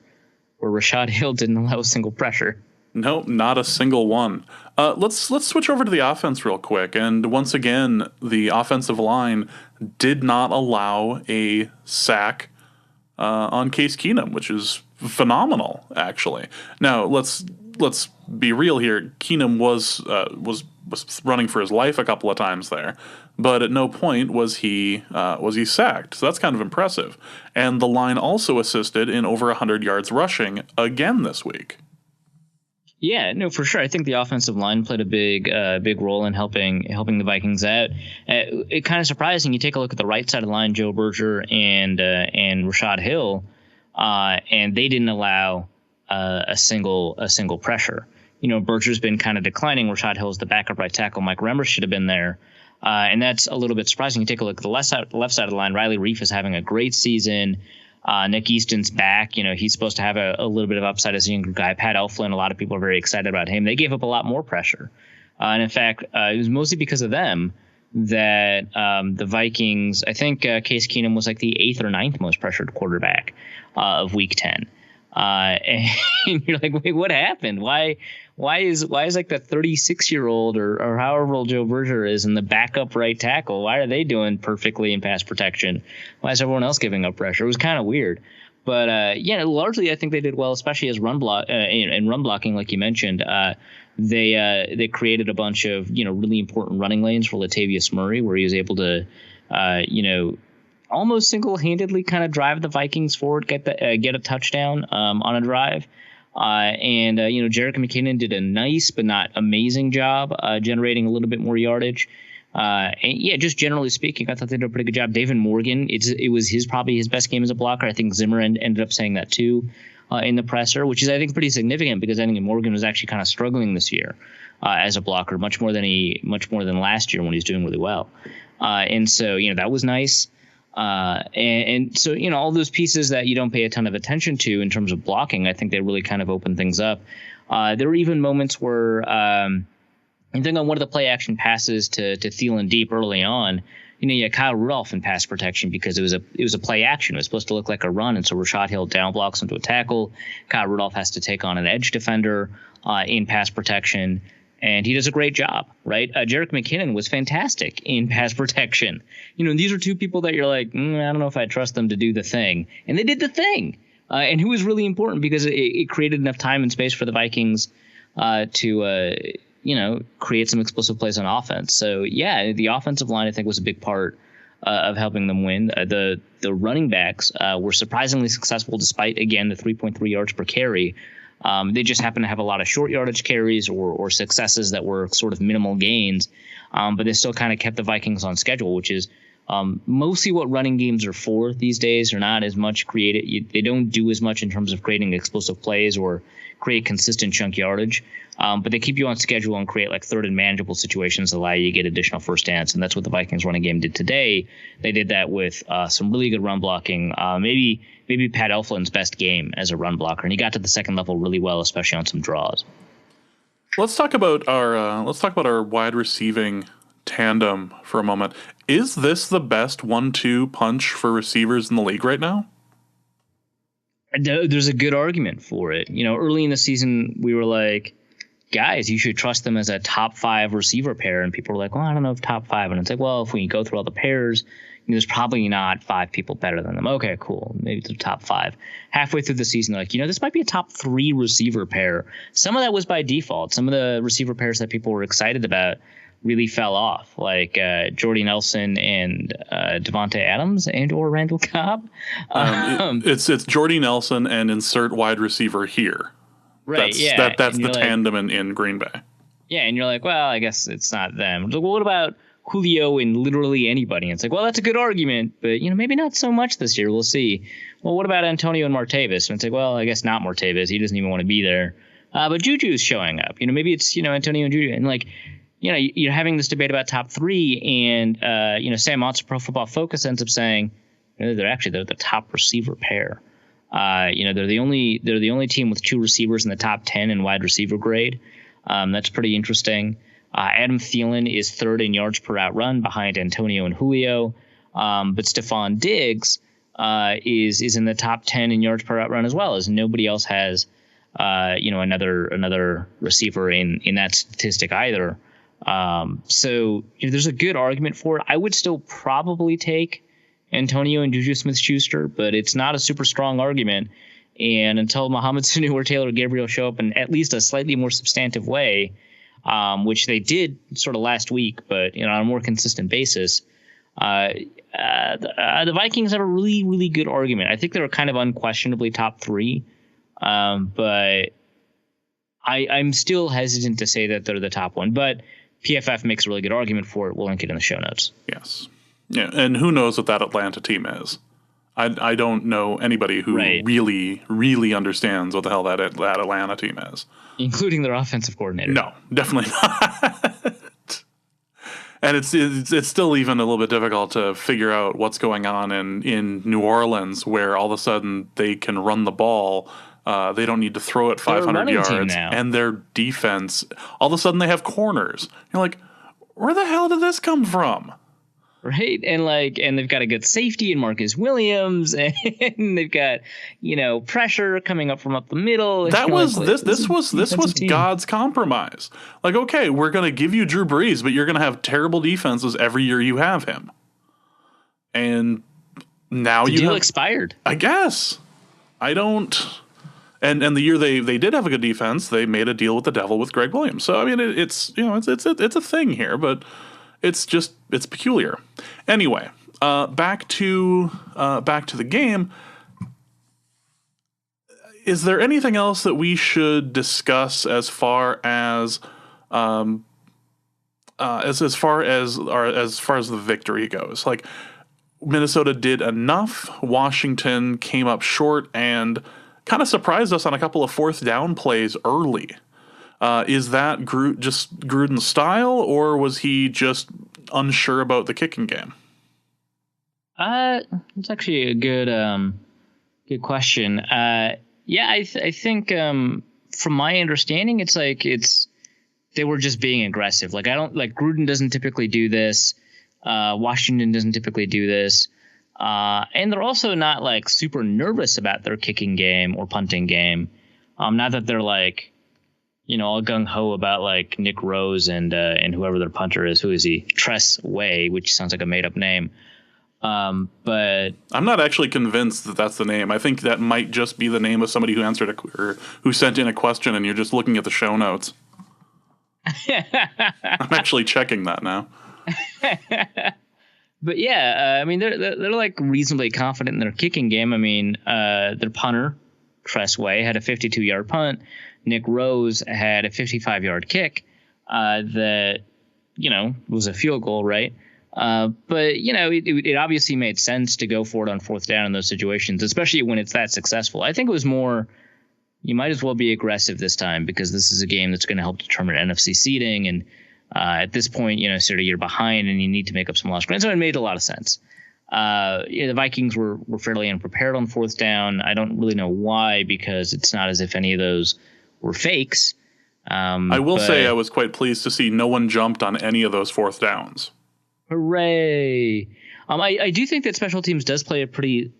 Rashad Hill didn't allow a single pressure. No, not a single one. Let's switch over to the offense real quick. And once again, the offensive line did not allow a sack on Case Keenum, which is phenomenal, actually. Now let's be real here. Keenum was running for his life a couple of times there, but at no point was he sacked. So that's kind of impressive. And the line also assisted in over 100 yards rushing again this week. Yeah, no, for sure. I think the offensive line played a big role in helping the Vikings out. It kind of surprising. You take a look at the right side of the line, Joe Berger and Rashad Hill, and they didn't allow a single pressure. Berger's been kind of declining. Rashad Hill's the backup right tackle. Mike Remmers should have been there. And that's a little bit surprising. You take a look at the left side of the line. Riley Reif is having a great season. Nick Easton's back. He's supposed to have a little bit of upside as a younger guy. Pat Elflein, a lot of people are very excited about him. They gave up a lot more pressure. And in fact, it was mostly because of them that the Vikings, I think Case Keenum was like the 8th or 9th most pressured quarterback of week 10. And you're like, wait, what happened? Why is like the 36-year-old or however old Joe Berger is and the backup right tackle? Why are they doing perfectly in pass protection? Why is everyone else giving up pressure? It was kind of weird. But largely I think they did well, especially as run blocking, like you mentioned. They created a bunch of really important running lanes for Latavius Murray, where he was able to almost single-handedly kind of drive the Vikings forward, get a touchdown on a drive. Jerick McKinnon did a nice but not amazing job generating a little bit more yardage. Just generally speaking, I thought they did a pretty good job. David Morgan, it was probably his best game as a blocker. I think Zimmer ended up saying that too in the presser, which is I think pretty significant because I think Morgan was actually kind of struggling this year as a blocker, much more than last year when he was doing really well. And so that was nice. So all those pieces that you don't pay a ton of attention to in terms of blocking, I think they really kind of opened things up. There were even moments where I think on one of the play action passes to Thielen deep early on, you had Kyle Rudolph in pass protection because it was a play action. It was supposed to look like a run, and so Rashad Hill down blocks into a tackle. Kyle Rudolph has to take on an edge defender in pass protection, and he does a great job, right? Jerick McKinnon was fantastic in pass protection. These are two people that you're like, I don't know if I trust them to do the thing, and they did the thing. And who was really important because it created enough time and space for the Vikings to create some explosive plays on offense. So, yeah, the offensive line, I think, was a big part of helping them win. The running backs were surprisingly successful despite, again, the 3.3 yards per carry. They just happened to have a lot of short yardage carries or successes that were sort of minimal gains. But they still kind of kept the Vikings on schedule, which is mostly what running games are for these days. They're not as much creative. They don't do as much in terms of creating explosive plays or create consistent chunk yardage. But they keep you on schedule and create like third and manageable situations that allow you to get additional first downs. And that's what the Vikings running game did today. They did that with some really good run blocking. Maybe Pat Elflin's best game as a run blocker. And he got to the second level really well, especially on some draws. Let's talk about our wide receiving tandem for a moment. Is this the best 1-2 punch for receivers in the league right now? There's a good argument for it. Early in the season, we were like, guys, you should trust them as a top 5 receiver pair. And people were like, well, I don't know if top 5. And it's like, well, if we go through all the pairs, there's probably not 5 people better than them. Okay, cool. Maybe it's the top 5. Halfway through the season, they're like, this might be a top 3 receiver pair. Some of that was by default. Some of the receiver pairs that people were excited about really fell off, like Jordy Nelson and Devontae Adams and or Randall Cobb. It's Jordy Nelson and insert wide receiver here. Right, that's the tandem in Green Bay. Yeah, and you're like, well, I guess it's not them. Like, well, what about Julio and literally anybody? And it's like, well, that's a good argument, but maybe not so much this year. We'll see. Well, what about Antonio and Martavis? And it's like, well, I guess not Martavis. He doesn't even want to be there. But Juju's showing up. Maybe it's Antonio and Juju, and like. You're having this debate about top 3, and Sam Otts, Pro Football Focus, ends up saying they're the top receiver pair. They're the only team with 2 receivers in the top 10 in wide receiver grade. That's pretty interesting. Adam Thielen is 3rd in yards per out run behind Antonio and Julio, but Stephon Diggs is in the top 10 in yards per out run as well, as nobody else has another receiver in that statistic either. So there's a good argument for it. I would still probably take Antonio and Juju Smith-Schuster, but it's not a super strong argument. And until Mohamed Sanu or Taylor Gabriel show up in at least a slightly more substantive way, which they did sort of last week, but on a more consistent basis, the Vikings have a really, really good argument. I think they're kind of unquestionably top 3, but I'm still hesitant to say that they're the top one. But PFF makes a really good argument for it. We'll link it in the show notes. Yes. Yeah, and who knows what that Atlanta team is? I don't know anybody who really, really understands what the hell that Atlanta team is. Including their offensive coordinator. No, definitely not. And it's still even a little bit difficult to figure out what's going on in New Orleans, where all of a sudden they can run the ball. They don't need to throw it 500 yards, and their defense, all of a sudden they have corners. You're like, where the hell did this come from? Right, and they've got a good safety in Marcus Williams, and they've got pressure coming up from up the middle. This was God's compromise. Like, okay, we're gonna give you Drew Brees, but you're gonna have terrible defenses every year you have him. And now the deal expired. I guess I don't. And the year they did have a good defense, they made a deal with the devil with Greg Williams. So I mean, it's a thing here, but it's peculiar. Anyway, back to the game. Is there anything else that we should discuss as far as the victory goes? Like, Minnesota did enough. Washington came up short and kind of surprised us on a couple of 4th down plays early. Is that just Gruden's style, or was he just unsure about the kicking game? It's actually a good question. I think from my understanding, they were just being aggressive. Like, Gruden doesn't typically do this. Washington doesn't typically do this. And they're also not like super nervous about their kicking game or punting game. Not that they're like, all gung ho about like Nick Rose and whoever their punter is. Who is he? Tress Way, which sounds like a made up name. But I'm not actually convinced that that's the name. I think that might just be the name of somebody who answered or who sent in a question, and you're just looking at the show notes. I'm actually checking that now. But yeah, I mean, they're like reasonably confident in their kicking game. I mean, their punter, Tressway, had a 52-yard punt. Nick Rose had a 55-yard kick that, was a field goal, right? But, it obviously made sense to go for it on fourth down in those situations, especially when it's that successful. I think it was more, you might as well be aggressive this time because this is a game that's going to help determine NFC seeding. And at this point, sort of you're behind and you need to make up some lost ground. So it made a lot of sense. The Vikings were fairly unprepared on fourth down. I don't really know why, because it's not as if any of those were fakes. I will say I was quite pleased to see no one jumped on any of those fourth downs. Hooray. I do think that special teams does play a pretty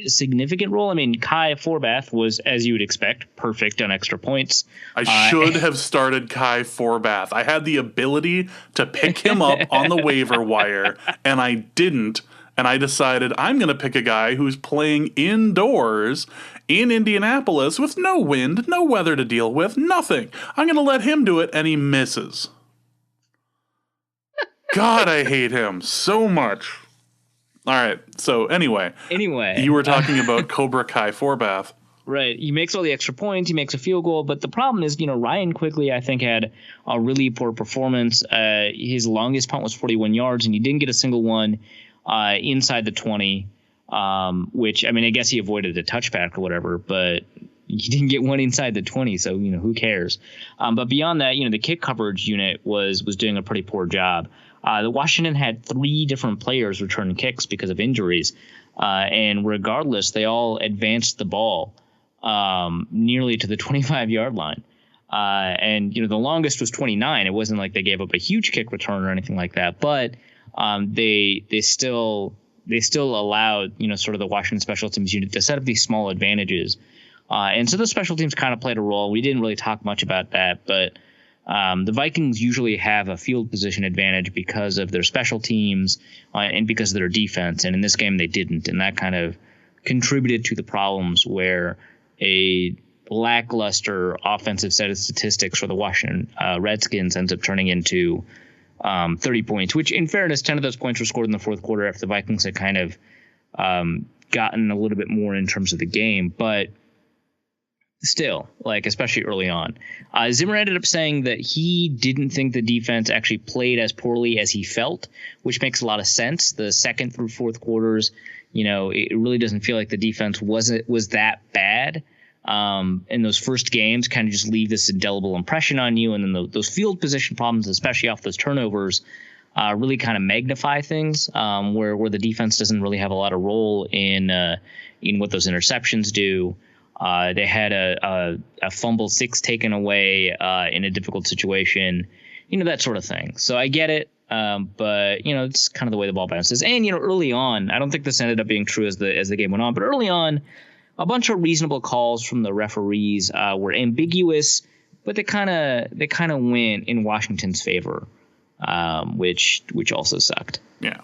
significant role. I mean, Kai Forbath was, as you would expect, perfect on extra points. I should have started Kai Forbath. I had the ability to pick him up on the waiver wire, and I didn't. And I decided I'm going to pick a guy who's playing indoors in Indianapolis with no wind, no weather to deal with, nothing. I'm going to let him do it, and he misses. God, I hate him so much. All right. So anyway, you were talking about Cobra Kai Forbath. Right. He makes all the extra points. He makes a field goal. But the problem is, Ryan Quigley, I think, had a really poor performance. His longest punt was 41 yards, and he didn't get a single one inside the 20, which, I mean, I guess he avoided a touchback or whatever, but he didn't get one inside the 20. So, who cares? But beyond that, the kick coverage unit was doing a pretty poor job. The Washington had 3 different players return kicks because of injuries. And regardless, they all advanced the ball nearly to the 25-yard line. And, the longest was 29. It wasn't like they gave up a huge kick return or anything like that. But they still allowed, sort of the Washington special teams unit to set up these small advantages. And so the special teams kind of played a role. We didn't really talk much about that, but the Vikings usually have a field position advantage because of their special teams and because of their defense. And in this game, they didn't. And that kind of contributed to the problems where a lackluster offensive set of statistics for the Washington Redskins ends up turning into 30 points, which in fairness, 10 of those points were scored in the fourth quarter after the Vikings had kind of gotten a little bit more in terms of the game. But still, especially early on, Zimmer ended up saying that he didn't think the defense actually played as poorly as he felt, which makes a lot of sense. The second through fourth quarters, it really doesn't feel like the defense was that bad. And those first games kind of just leave this indelible impression on you. And then those field position problems, especially off those turnovers, really kind of magnify things where the defense doesn't really have a lot of role in what those interceptions do. They had a fumble 6 taken away in a difficult situation, that sort of thing. So I get it. But it's kind of the way the ball bounces. And, early on, I don't think this ended up being true as the game went on, but early on, a bunch of reasonable calls from the referees were ambiguous, but they kind of went in Washington's favor, which also sucked. Yeah.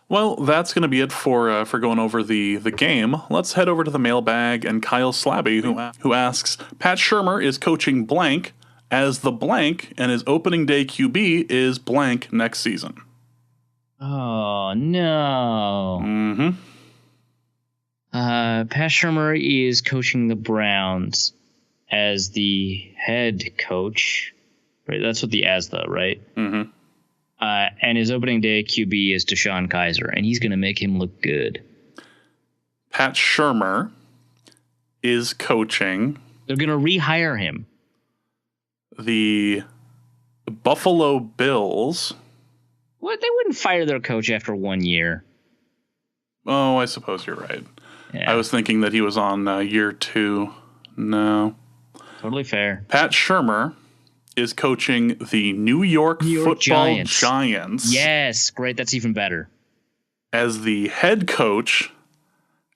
Well, that's going to be it for going over the game. Let's head over to the mailbag and Kyle Slabby, who asks, Pat Shurmer is coaching blank as the blank, and his opening day QB is blank next season. Oh, no. Mm-hmm. Pat Shurmer is coaching the Browns as the head coach. Right, that's what the as though, right? Mm-hmm. And his opening day QB is Deshaun Kaiser, and he's going to make him look good. Pat Shurmer is coaching. They're going to rehire him. The Buffalo Bills. What? They wouldn't fire their coach after 1 year. Oh, I suppose you're right. Yeah. I was thinking that he was on year 2. No. Totally fair. Pat Shurmer is coaching the New York Football Giants. Yes, great. That's even better. As the head coach,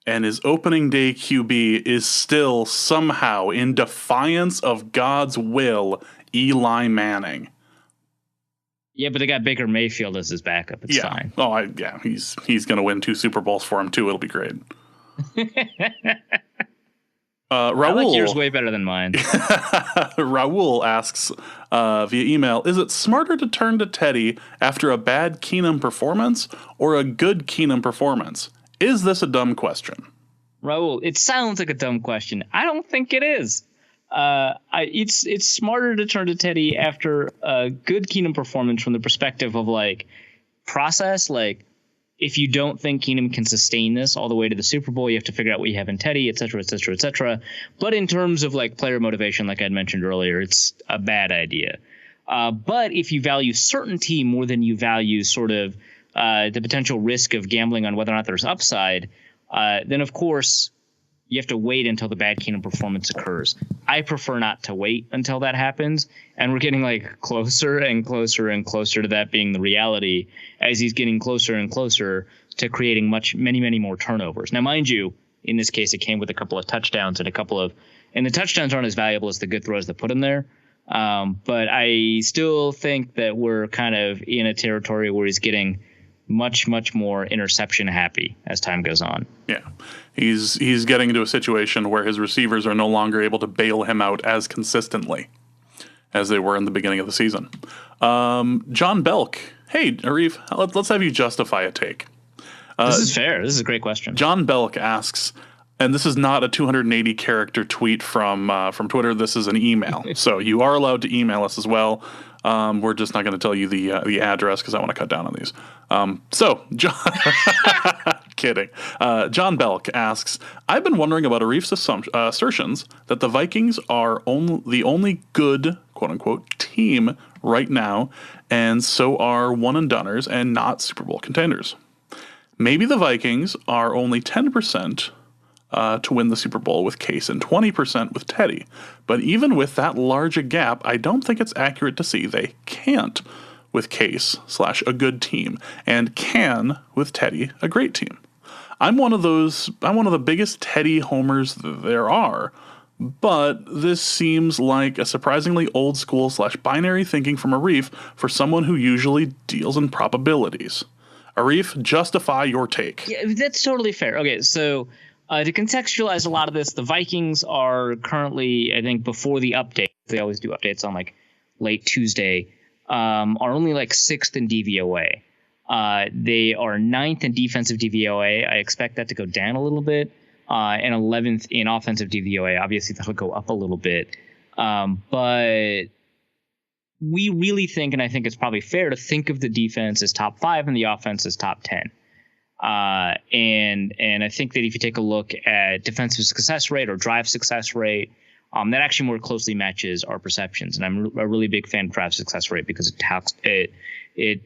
and his opening day QB is still somehow, in defiance of God's will, Eli Manning. Yeah, but they got Baker Mayfield as his backup. It's fine. Oh, he's going to win 2 Super Bowls for him too. It'll be great. Raul, I like yours way better than mine. Raul asks via email, is it smarter to turn to Teddy after a bad Keenum performance or a good Keenum performance? Is this a dumb question? Raul, it sounds like a dumb question. I don't think it is. It's smarter to turn to Teddy after a good Keenum performance from the perspective of like process. Like if you don't think Keenum can sustain this all the way to the Super Bowl, you have to figure out what you have in Teddy, et cetera, et cetera, et cetera. But in terms of like player motivation, like I'd mentioned earlier, it's a bad idea. But if you value certainty more than you value sort of the potential risk of gambling on whether or not there's upside, then of course you have to wait until the bad Keenum performance occurs. I prefer not to wait until that happens, and we're getting like closer and closer and closer to that being the reality as he's getting closer and closer to creating many more turnovers. Now, mind you, in this case, it came with a couple of touchdowns and and the touchdowns aren't as valuable as the good throws that put him there. But I still think that we're kind of in a territory where he's getting much more interception happy as time goes on. Yeah. He's getting into a situation where his receivers are no longer able to bail him out as consistently as they were in the beginning of the season. John Belk. Hey, Arif, let's have you justify a take. This is fair. This is a great question. John Belk asks, and this is not a 280 character tweet from Twitter. This is an email. So you are allowed to email us as well. We're just not going to tell you the address because I want to cut down on these. So John, kidding. John Belk asks, I've been wondering about Arif's assertions that the Vikings are the only good, quote unquote, team right now, and so are one and doneers and not Super Bowl contenders. Maybe the Vikings are only 10% to win the Super Bowl with Case and 20% with Teddy. But even with that large a gap, I don't think it's accurate to see they can't with Case / a good team and can with Teddy, a great team. I'm one of the biggest Teddy homers there are, but this seems like a surprisingly old school / binary thinking from Arif for someone who usually deals in probabilities. Arif, justify your take. Yeah, that's totally fair. Okay, so to contextualize a lot of this, the Vikings are currently, I think, before the update, they always do updates on like late Tuesday, are only like 6th in DVOA. They are 9th in defensive DVOA. I expect that to go down a little bit, and 11th in offensive DVOA. Obviously, that'll go up a little bit. But we really think, and I think it's probably fair to think of the defense as top 5 and the offense as top 10. And I think that if you take a look at defensive success rate or drive success rate, that actually more closely matches our perceptions. And I'm a really big fan of drive success rate because it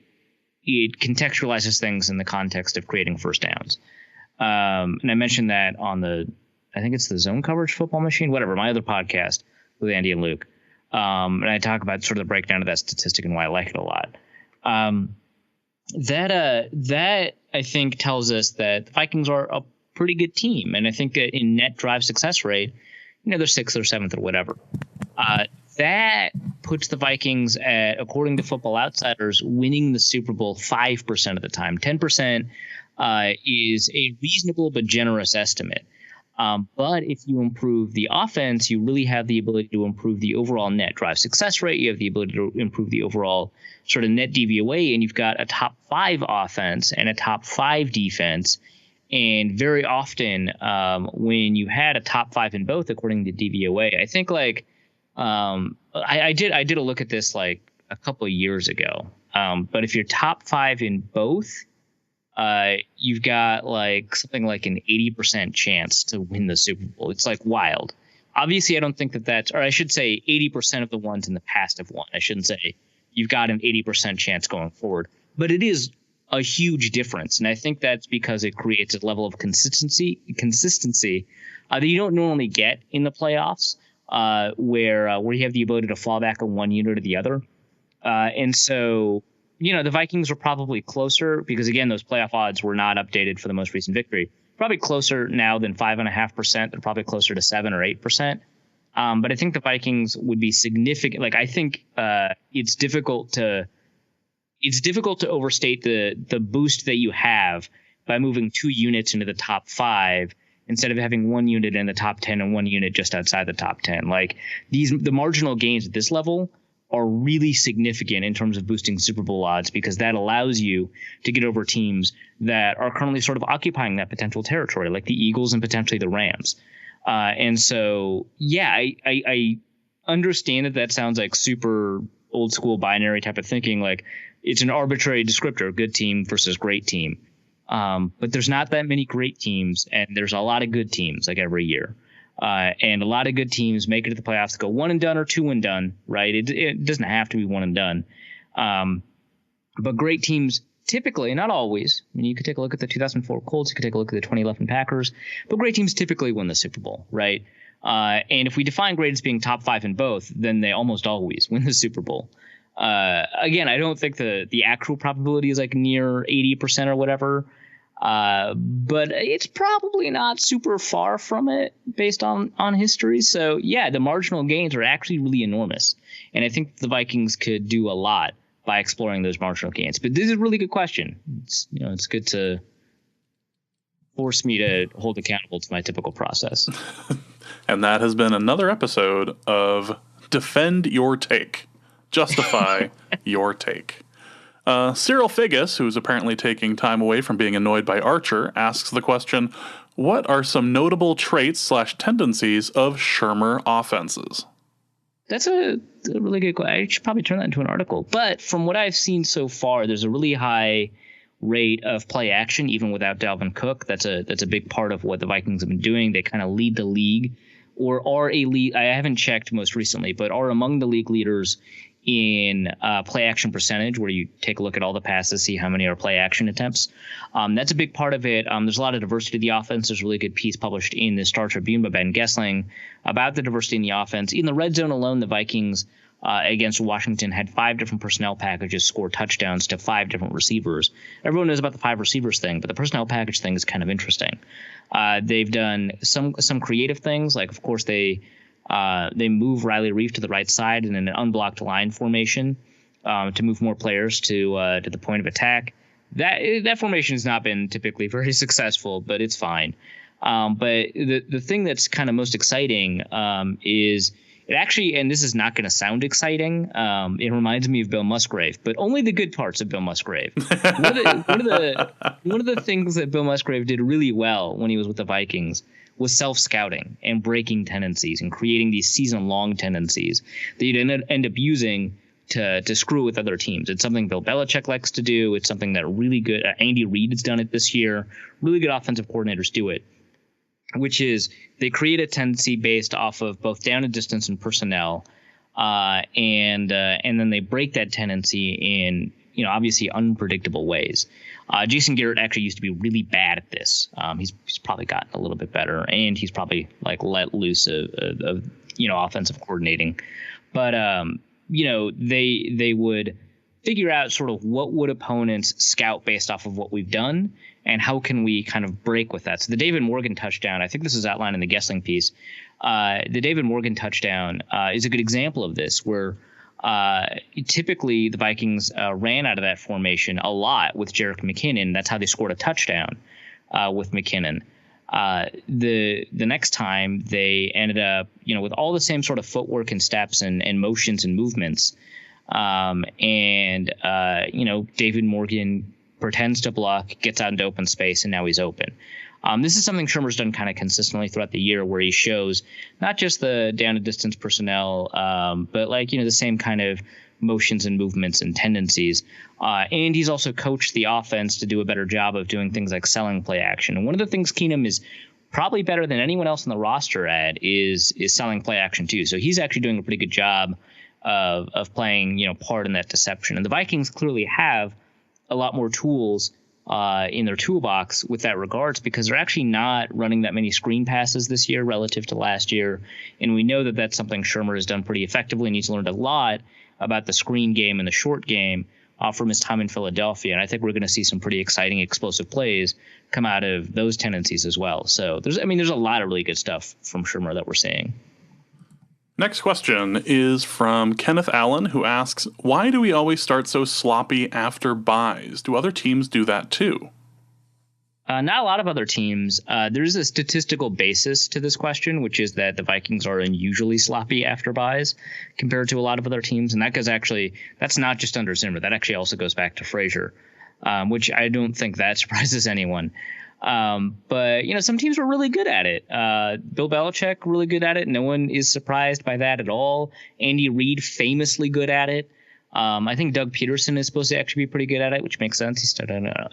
contextualizes things in the context of creating first downs. And I mentioned that on I think it's the Zone Coverage Football Machine, whatever, my other podcast with Andy and Luke. And I talk about sort of the breakdown of that statistic and why I like it a lot. That I think tells us that the Vikings are a pretty good team. And I think that in net drive success rate, they're 6th or 7th or whatever. That puts the Vikings at, according to Football Outsiders, winning the Super Bowl 5% of the time. 10% is a reasonable but generous estimate. But if you improve the offense, you really have the ability to improve the overall net drive success rate. You have the ability to improve the overall sort of net DVOA, and you've got a top 5 offense and a top 5 defense. And very often when you had a top 5 in both, according to DVOA, I think like I did a look at this like a couple of years ago. But if you're top 5 in both, you've got like something like an 80% chance to win the Super Bowl. It's like wild. Obviously, I don't think that's, or I should say 80% of the ones in the past have won. I shouldn't say you've got an 80% chance going forward, but it is a huge difference. And I think that's because it creates a level of consistency that you don't normally get in the playoffs. where you have the ability to fall back on one unit or the other. And so, the Vikings were probably closer because, again, those playoff odds were not updated for the most recent victory. Probably closer now than 5.5%. They're probably closer to 7 or 8%. But I think the Vikings would be significant. Like, I think it's difficult to overstate the boost that you have by moving 2 units into the top 5 instead of having 1 unit in the top 10 and 1 unit just outside the top 10. Like, the marginal gains at this level are really significant in terms of boosting Super Bowl odds, because that allows you to get over teams that are currently sort of occupying that potential territory, like the Eagles and potentially the Rams. And so, yeah, I understand that sounds like super old school binary type of thinking. Like, it's an arbitrary descriptor, good team versus great team. But there's not that many great teams, and there's a lot of good teams like every year. And a lot of good teams make it to the playoffs to go 1 and done or 2 and done, right? It doesn't have to be 1 and done. But great teams typically, not always. I mean, you could take a look at the 2004 Colts, you could take a look at the 2011 Packers, but great teams typically win the Super Bowl, right? And if we define great as being top 5 in both, then they almost always win the Super Bowl. Again, I don't think the actual probability is like near 80% or whatever. But it's probably not super far from it based on history. So, yeah, the marginal gains are actually really enormous. And I think the Vikings could do a lot by exploring those marginal gains. But this is a really good question. It's good to force me to hold accountable to my typical process. And that has been another episode of Defend Your Take. Justify your take. Cyril Figgis, who's apparently taking time away from being annoyed by Archer, asks the question, what are some notable traits / tendencies of Shurmer offenses? That's a really good question. I should probably turn that into an article. But from what I've seen so far, there's a really high rate of play action, even without Dalvin Cook. That's a big part of what the Vikings have been doing. They kind of lead the league, or are a league. I haven't checked most recently, but are among the league leaders in play action percentage, where you take a look at all the passes, see how many are play action attempts. That's a big part of it. There's a lot of diversity of the offense. There's a really good piece published in the Star Tribune by Ben Gessling about the diversity in the offense. In the red zone alone, the Vikings against Washington had 5 different personnel packages score touchdowns to 5 different receivers. Everyone knows about the 5 receivers thing, but the personnel package thing is kind of interesting. They've done some creative things, like, of course, they move Riley Arif to the right side in an unblocked line formation to move more players to the point of attack. That formation has not been typically very successful, but it's fine. But the thing that's kind of most exciting is it actually, and this is not going to sound exciting, it reminds me of Bill Musgrave, but only the good parts of Bill Musgrave. One of the things that Bill Musgrave did really well when he was with the Vikings was self-scouting and breaking tendencies and creating these season-long tendencies that you'd end up using to screw with other teams. It's something Bill Belichick likes to do. It's something that really good Andy Reid has done it this year. Really good offensive coordinators do it, which is they create a tendency based off of both down and distance and personnel, and then they break that tendency in obviously unpredictable ways. Jason Garrett actually used to be really bad at this. He's probably gotten a little bit better, and he's probably let loose of offensive coordinating. But they would figure out sort of what would opponents scout based off of what we've done, and how can we kind of break with that. So the David Morgan touchdown, I think this is outlined in the Gessling piece. The David Morgan touchdown is a good example of this, where typically the Vikings ran out of that formation a lot with Jerick McKinnon. That's how they scored a touchdown with McKinnon. The next time they ended up, with all the same sort of footwork and steps and motions and movements. David Morgan pretends to block, gets out into open space, and now he's open. This is something Shurmur's done kind of consistently throughout the year, where he shows not just the down and distance personnel, but the same kind of motions and movements and tendencies. And he's also coached the offense to do a better job of doing things like selling play action. And one of the things Keenum is probably better than anyone else in the roster at is selling play action too. So he's actually doing a pretty good job of playing, part in that deception. And the Vikings clearly have a lot more tools in their toolbox with that regards, because they're actually not running that many screen passes this year relative to last year. And we know that that's something Shurmer has done pretty effectively, and he's learned a lot about the screen game and the short game from his time in Philadelphia. And I think we're going to see some pretty exciting, explosive plays come out of those tendencies as well. So there's a lot of really good stuff from Shurmer that we're seeing. Next question is from Kenneth Allen, who asks, why do we always start so sloppy after buys? Do other teams do that too? Not a lot of other teams. There's a statistical basis to this question, which is that the Vikings are unusually sloppy after buys compared to a lot of other teams. And that's not just under Zimmer. That actually also goes back to Frazier, which I don't think that surprises anyone. But some teams were really good at it. Bill Belichick, really good at it. No one is surprised by that at all. Andy Reid, famously good at it. I think Doug Peterson is supposed to actually be pretty good at it, which makes sense. He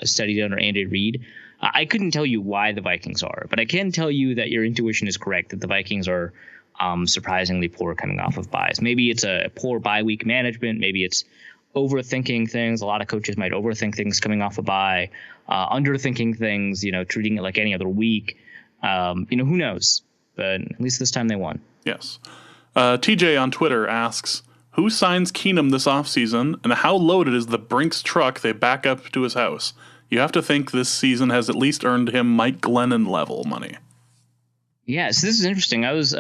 studied under Andy Reid. I couldn't tell you why the Vikings are, but I can tell you that your intuition is correct, that the Vikings are surprisingly poor coming off of buys. Maybe it's a poor bye week management. Maybe it's overthinking things. A lot of coaches might overthink things coming off a bye, underthinking things, treating it like any other week. Who knows? But at least this time they won. Yes. TJ on Twitter asks, who signs Keenum this offseason, and how loaded is the Brinks truck they back up to his house? You have to think this season has at least earned him Mike Glennon level money. Yeah, so this is interesting. I was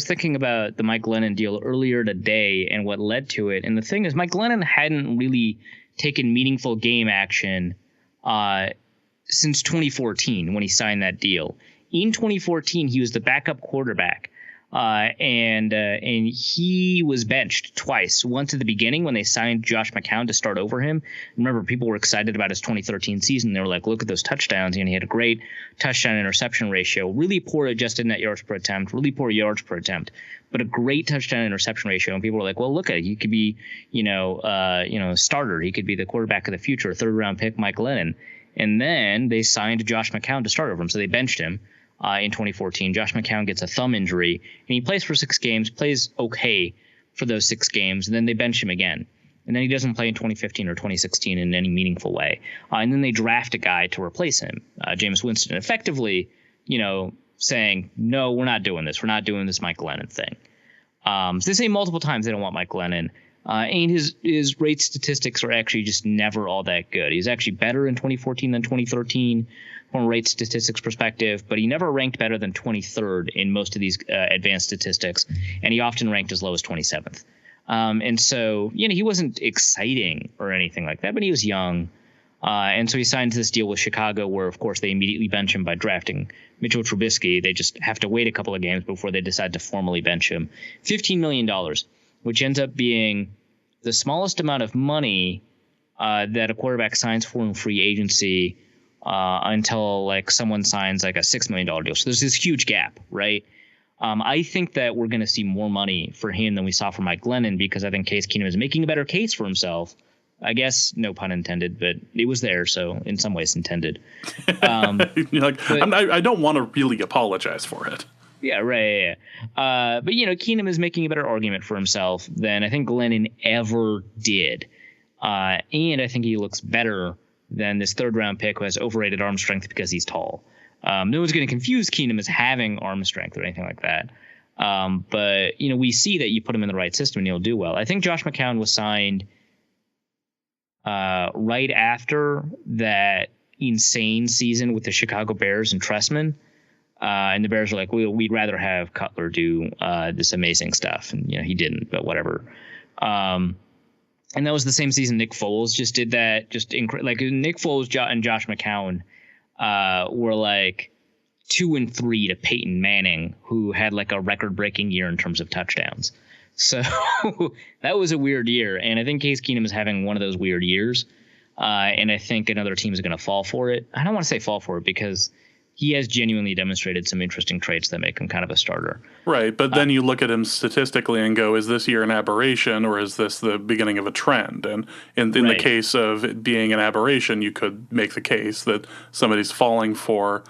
thinking about the Mike Glennon deal earlier today and what led to it. And the thing is, Mike Glennon hadn't really taken meaningful game action since 2014 when he signed that deal. In 2014, he was the backup quarterback. And he was benched twice. Once at the beginning when they signed Josh McCown to start over him. Remember, people were excited about his 2013 season. They were like, look at those touchdowns. And he had a great touchdown interception ratio, really poor adjusted net yards per attempt, really poor yards per attempt, but a great touchdown interception ratio. And people were like, well, look at it. He could be, starter. He could be the quarterback of the future, third round pick, Mike Glennon. And then they signed Josh McCown to start over him. So they benched him. In 2014, Josh McCown gets a thumb injury, and he plays for 6 games, plays okay for those 6 games, and then they bench him again. And then he doesn't play in 2015 or 2016 in any meaningful way. And then they draft a guy to replace him, Jameis Winston, effectively, saying, no, we're not doing this. We're not doing this Mike Glennon thing. So they say multiple times they don't want Mike Glennon. And his rate statistics are actually just never all that good. He's actually better in 2014 than 2013 from a rate statistics perspective, but he never ranked better than 23rd in most of these advanced statistics, and he often ranked as low as 27th. And so, he wasn't exciting or anything like that, but he was young. And so he signed this deal with Chicago where, of course, they immediately bench him by drafting Mitchell Trubisky. They just have to wait a couple of games before they decide to formally bench him. $15 million, which ends up being the smallest amount of money that a quarterback signs for in free agency until someone signs a $6 million deal. So there's this huge gap, right? I think that we're going to see more money for him than we saw for Mike Glennon because I think Case Keenum is making a better case for himself. I guess no pun intended, but it was there, so in some ways intended. I don't want to really apologize for it. Yeah, right. Yeah. But Keenum is making a better argument for himself than I think Glennon ever did, and I think he looks better than this third-round pick who has overrated arm strength because he's tall. No one's going to confuse Keenum as having arm strength or anything like that. But, we see that you put him in the right system and he'll do well. I think Josh McCown was signed right after that insane season with the Chicago Bears and Tressman. And the Bears are like, we'd rather have Cutler do this amazing stuff. And, he didn't, but whatever. And that was the same season Nick Foles just did that. Nick Foles and Josh McCown were 2-3 to Peyton Manning, who had a record-breaking year in terms of touchdowns. So that was a weird year. And I think Case Keenum is having one of those weird years. And I think another team is going to fall for it. I don't want to say fall for it because he has genuinely demonstrated some interesting traits that make him kind of a starter. Right, but then you look at him statistically and go, is this year an aberration or is this the beginning of a trend? And in the case of it being an aberration, you could make the case that somebody's falling for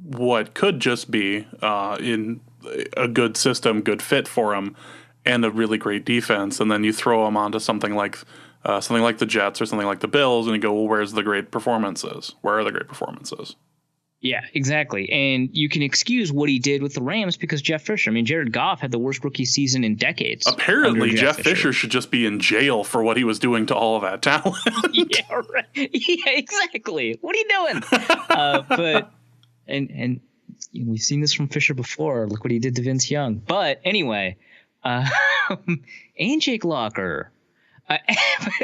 what could just be in a good system, good fit for him, and a really great defense, and then you throw him onto something like something like the Jets or something like the Bills, and you go, well, where's the great performances? Where are the great performances? Yeah, exactly. And you can excuse what he did with the Rams because Jeff Fisher. I mean, Jared Goff had the worst rookie season in decades. Apparently, Jeff Fisher should just be in jail for what he was doing to all of that talent. Yeah, right. Yeah, exactly. What are you doing? But we've seen this from Fisher before. Look what he did to Vince Young. But anyway, and Jake Locker. But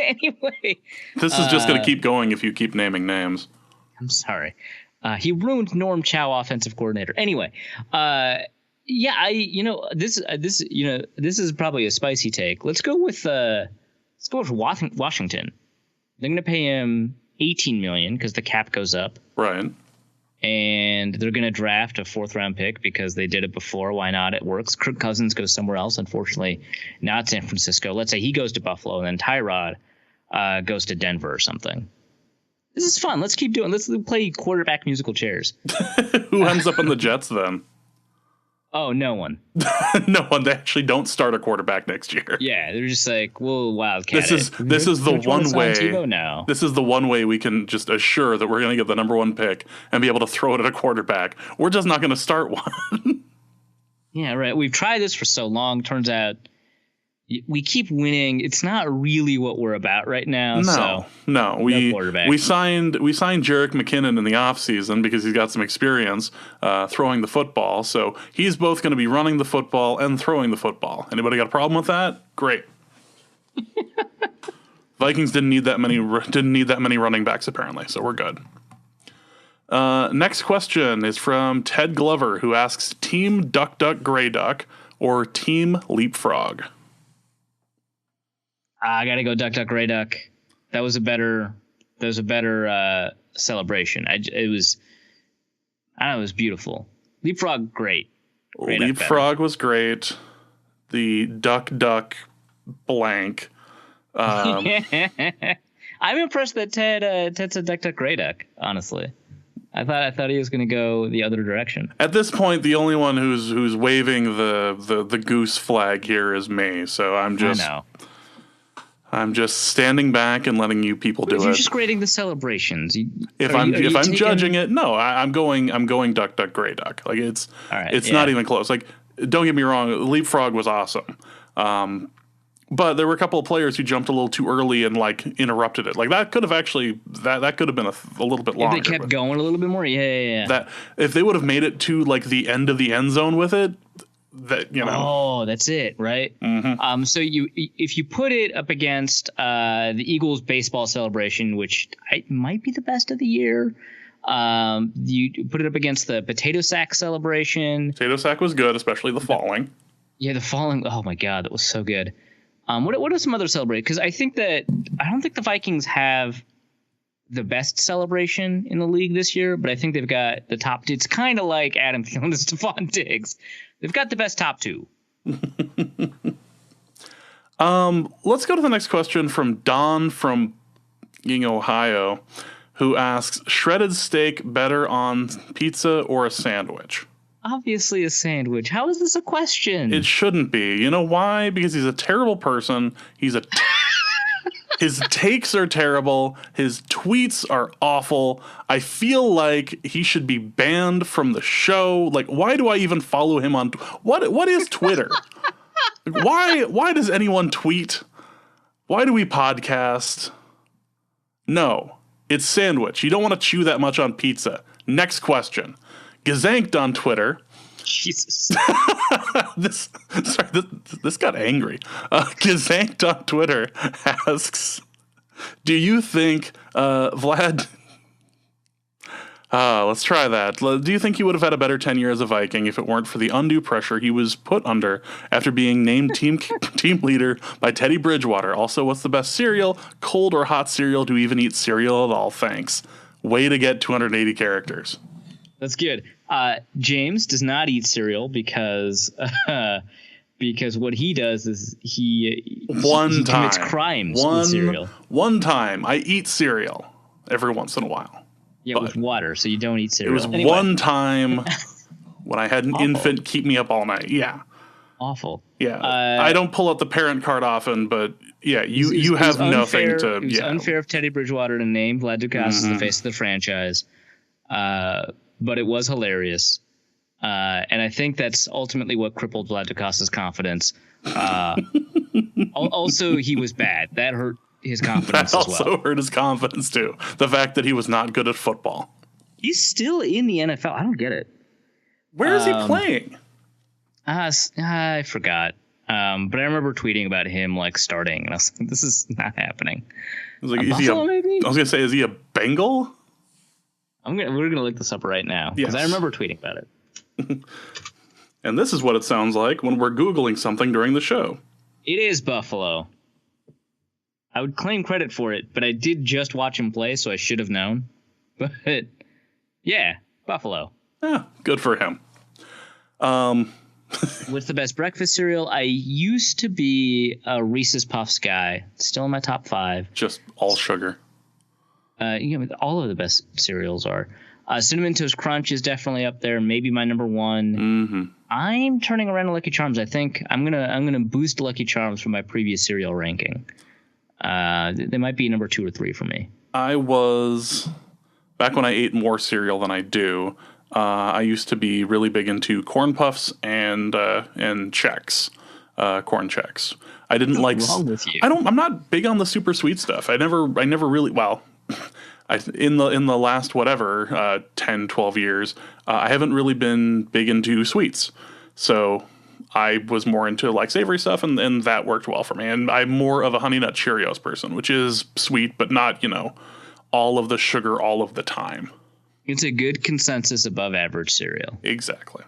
anyway, this is just going to keep going if you keep naming names. I'm sorry. He ruined Norm Chow, offensive coordinator. Anyway, this is probably a spicy take. Let's go with Washington. They're going to pay him $18 million because the cap goes up. Right. And they're going to draft a 4th-round pick because they did it before. Why not? It works. Kirk Cousins goes somewhere else. Unfortunately, not San Francisco. Let's say he goes to Buffalo, and then Tyrod goes to Denver or something. This is fun. Let's keep doing. Let's play quarterback musical chairs. Who ends up on the Jets then? Oh, no one. No one. They actually don't start a quarterback next year. Yeah, they're just like, well, Wildcat. This is the one way. No. This is the one way we can just assure that we're going to get the number 1 pick and be able to throw it at a quarterback. We're just not going to start one. Yeah, right. We've tried this for so long. Turns out we keep winning. It's not really what we're about right now. No. We signed Jerick McKinnon in the offseason because he's got some experience throwing the football. So he's both going to be running the football and throwing the football. Anybody got a problem with that? Great. Vikings didn't need that many running backs apparently, so we're good. Next question is from Ted Glover, who asks, Team Duck Duck Grey Duck or Team Leapfrog? I gotta go Duck Duck Grey Duck. That was a better celebration. It was beautiful. Leapfrog, great. Leapfrog was great. The Duck Duck blank. I'm impressed that Ted said Duck Duck Grey Duck. Honestly, I thought he was gonna go the other direction. At this point, the only one who's waving the goose flag here is me. So I'm just standing back and letting you people do it. You're just grading the celebrations. If I'm judging it, no, I'm going Duck Duck Grey Duck. Like it's not even close. Like, don't get me wrong, Leapfrog was awesome. But there were a couple of players who jumped a little too early and like interrupted it. Like that could have actually that could have been a little bit longer. If they kept going a little bit more, yeah. That if they would have made it to like the end of the end zone with it. Oh, that's it, right? Mm-hmm. So if you put it up against the Eagles baseball celebration, which might be the best of the year, you put it up against the potato sack celebration. Potato sack was good, especially the falling. Yeah, the falling. Oh my God, that was so good. What are some other celebrations? Because I don't think the Vikings have the best celebration in the league this year, but I think they've got the top two. It's kind of like Adam Thielen and Stephon Diggs. They've got the best top two. Let's go to the next question from Don from Ohio, who asks, shredded steak better on pizza or a sandwich? Obviously a sandwich. How is this a question? It shouldn't be. You know why? Because he's a terrible person. His takes are terrible. His tweets are awful. I feel like he should be banned from the show. Like, why do I even follow him on? What is Twitter? Why does anyone tweet? Why do we podcast? No, it's sandwich. You don't want to chew that much on pizza. Next question. Gazanked on Twitter. Jesus. This got angry. Gazanked on Twitter asks, do you think Vlad... let's try that. Do you think he would have had a better tenure as a Viking if it weren't for the undue pressure he was put under after being named team leader by Teddy Bridgewater? Also, what's the best cereal? Cold or hot cereal? Do we even eat cereal at all? Thanks. Way to get 280 characters. That's good. James does not eat cereal because what he does is he commits crimes with cereal. One time I eat cereal every once in a while. Yeah, with water, so you don't eat cereal. It was one time when I had an infant keep me up all night. Yeah. Awful. Yeah. I don't pull out the parent card often, but Yeah, you have nothing to. It was unfair of Teddy Bridgewater to name Vlad Ducasse as the face of the franchise, but it was hilarious, and I think that's ultimately what crippled Vlad Ducasse's confidence. Also, he was bad. That hurt his confidence That as well. also hurt his confidence too. The fact that he was not good at football. He's still in the NFL. I don't get it. Where is he playing? I forgot. But I remember tweeting about him like starting, and I was like, "This is not happening." I was like, maybe? I was gonna say, is he a Bengal? We're gonna look this up right now because I remember tweeting about it. And this is what it sounds like when we're Googling something during the show. It is Buffalo. I would claim credit for it, but I did just watch him play, so I should have known. But yeah, Buffalo. Yeah, good for him. What's the best breakfast cereal? I used to be a Reese's Puffs guy. Still in my top 5. Just all sugar. All of the best cereals are. Cinnamon Toast Crunch is definitely up there. Maybe my number 1. Mm-hmm. I'm turning around to Lucky Charms. I think I'm gonna boost Lucky Charms from my previous cereal ranking. They might be number 2 or 3 for me. I was back when I ate more cereal than I do. I used to be really big into Corn Puffs and Chex, Corn Chex. I didn't like. What's wrong with you? I'm not big on the super sweet stuff. I never really. Well, in the last 10, 12 years, I haven't really been big into sweets. So I was more into like savory stuff, and that worked well for me. And I'm more of a Honey Nut Cheerios person, which is sweet, but not all of the sugar all of the time. It's a good consensus above average cereal. Exactly.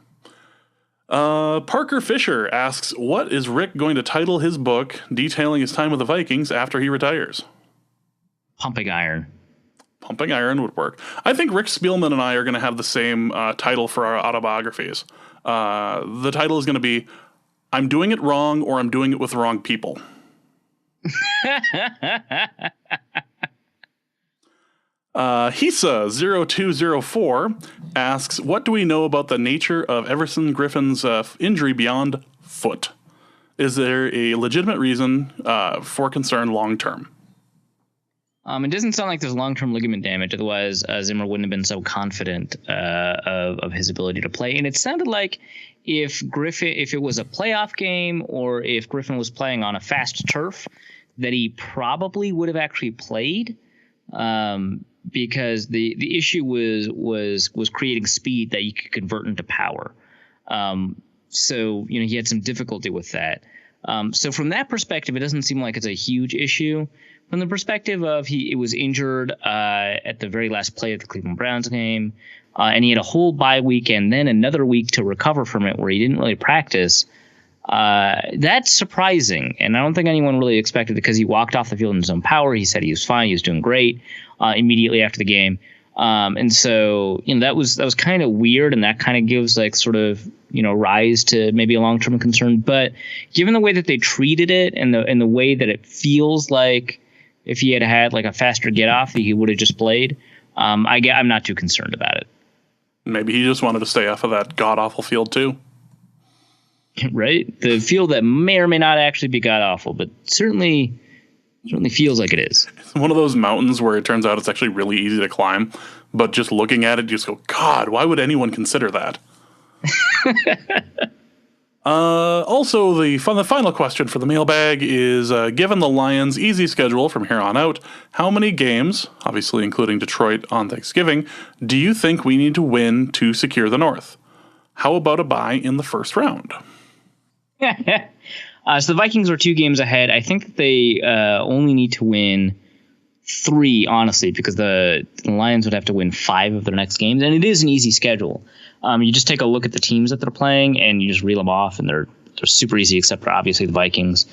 Parker Fisher asks, what is Rick going to title his book detailing his time with the Vikings after he retires? Pumping Iron. Pumping Iron would work. I think Rick Spielman and I are going to have the same title for our autobiographies. The title is going to be, I'm Doing It Wrong, or I'm Doing It with the Wrong People. Hisa0204 asks, what do we know about the nature of Everson Griffin's injury beyond foot? Is there a legitimate reason for concern long term? It doesn't sound like there's long-term ligament damage. Otherwise, Zimmer wouldn't have been so confident of his ability to play. And it sounded like if it was a playoff game or if Griffin was playing on a fast turf, that he probably would have actually played. Because the issue was creating speed that you could convert into power. So he had some difficulty with that. So from that perspective, it doesn't seem like it's a huge issue. From the perspective of it was injured at the very last play of the Cleveland Browns game, and he had a whole bye week and then another week to recover from it where he didn't really practice. That's surprising, and I don't think anyone really expected it because he walked off the field in his own power. He said he was fine, he was doing great immediately after the game, and so that was kind of weird, and that kind of gives rise to maybe a long-term concern. But given the way that they treated it and the way that it feels like if he had like a faster get off, he would have just played. I'm not too concerned about it. Maybe he just wanted to stay off of that god awful field too. Right? The field that may or may not actually be god-awful, but certainly feels like it is. It's one of those mountains where it turns out it's actually really easy to climb, but just looking at it, you just go, God, why would anyone consider that? Also, the final question for the mailbag is, given the Lions' easy schedule from here on out, how many games, obviously including Detroit on Thanksgiving, do you think we need to win to secure the North? How about a bye in the first round? So the Vikings are 2 games ahead. I think that they only need to win 3, honestly, because the Lions would have to win 5 of their next games, and it is an easy schedule. You just take a look at the teams that they're playing, and you just reel them off, and they're super easy, except for obviously the Vikings.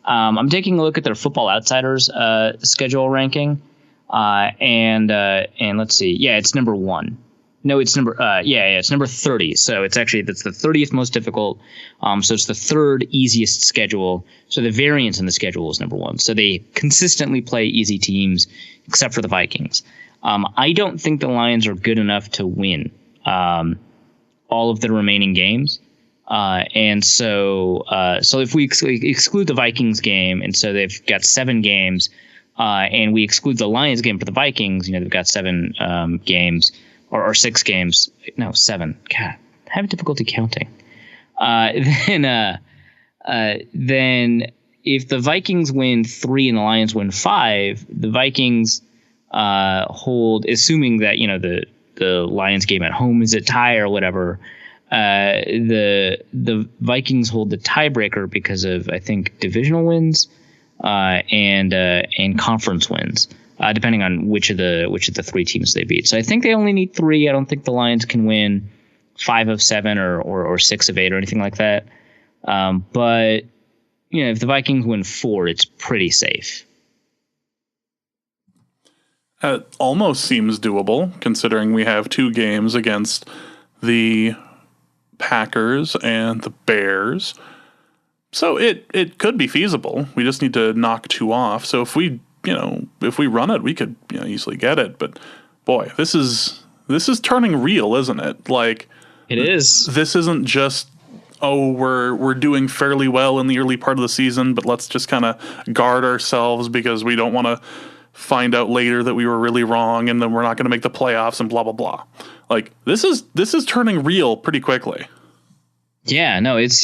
I'm taking a look at their Football Outsiders schedule ranking, and let's see. Yeah, it's number 1. No, it's number it's number 30. So that's the 30th most difficult. So it's the 3rd easiest schedule. So the variance in the schedule is number 1. So they consistently play easy teams, except for the Vikings. I don't think the Lions are good enough to win all of the remaining games. And so if we exclude the Vikings game, and so they've got 7 games, and we exclude the Lions game for the Vikings, they've got 7 games or 6 games. No, 7. God, I'm having difficulty counting. Then if the Vikings win 3 and the Lions win 5, the Vikings hold, assuming that the Lions game at home is a tie or whatever. The Vikings hold the tiebreaker because of, I think, divisional wins and conference wins, depending on which of the 3 teams they beat. So I think they only need 3. I don't think the Lions can win 5 of 7 or 6 of 8 or anything like that. But if the Vikings win 4, it's pretty safe. It almost seems doable, considering we have 2 games against the Packers and the Bears. So it could be feasible. We just need to knock 2 off. So if we run it, we could easily get it. But boy, this is turning real, isn't it? Like, it is. This isn't just, we're doing fairly well in the early part of the season, but let's just kind of guard ourselves because we don't want to find out later that we were really wrong and then we're not going to make the playoffs and blah blah blah. Like, this is turning real pretty quickly. Yeah, no, it's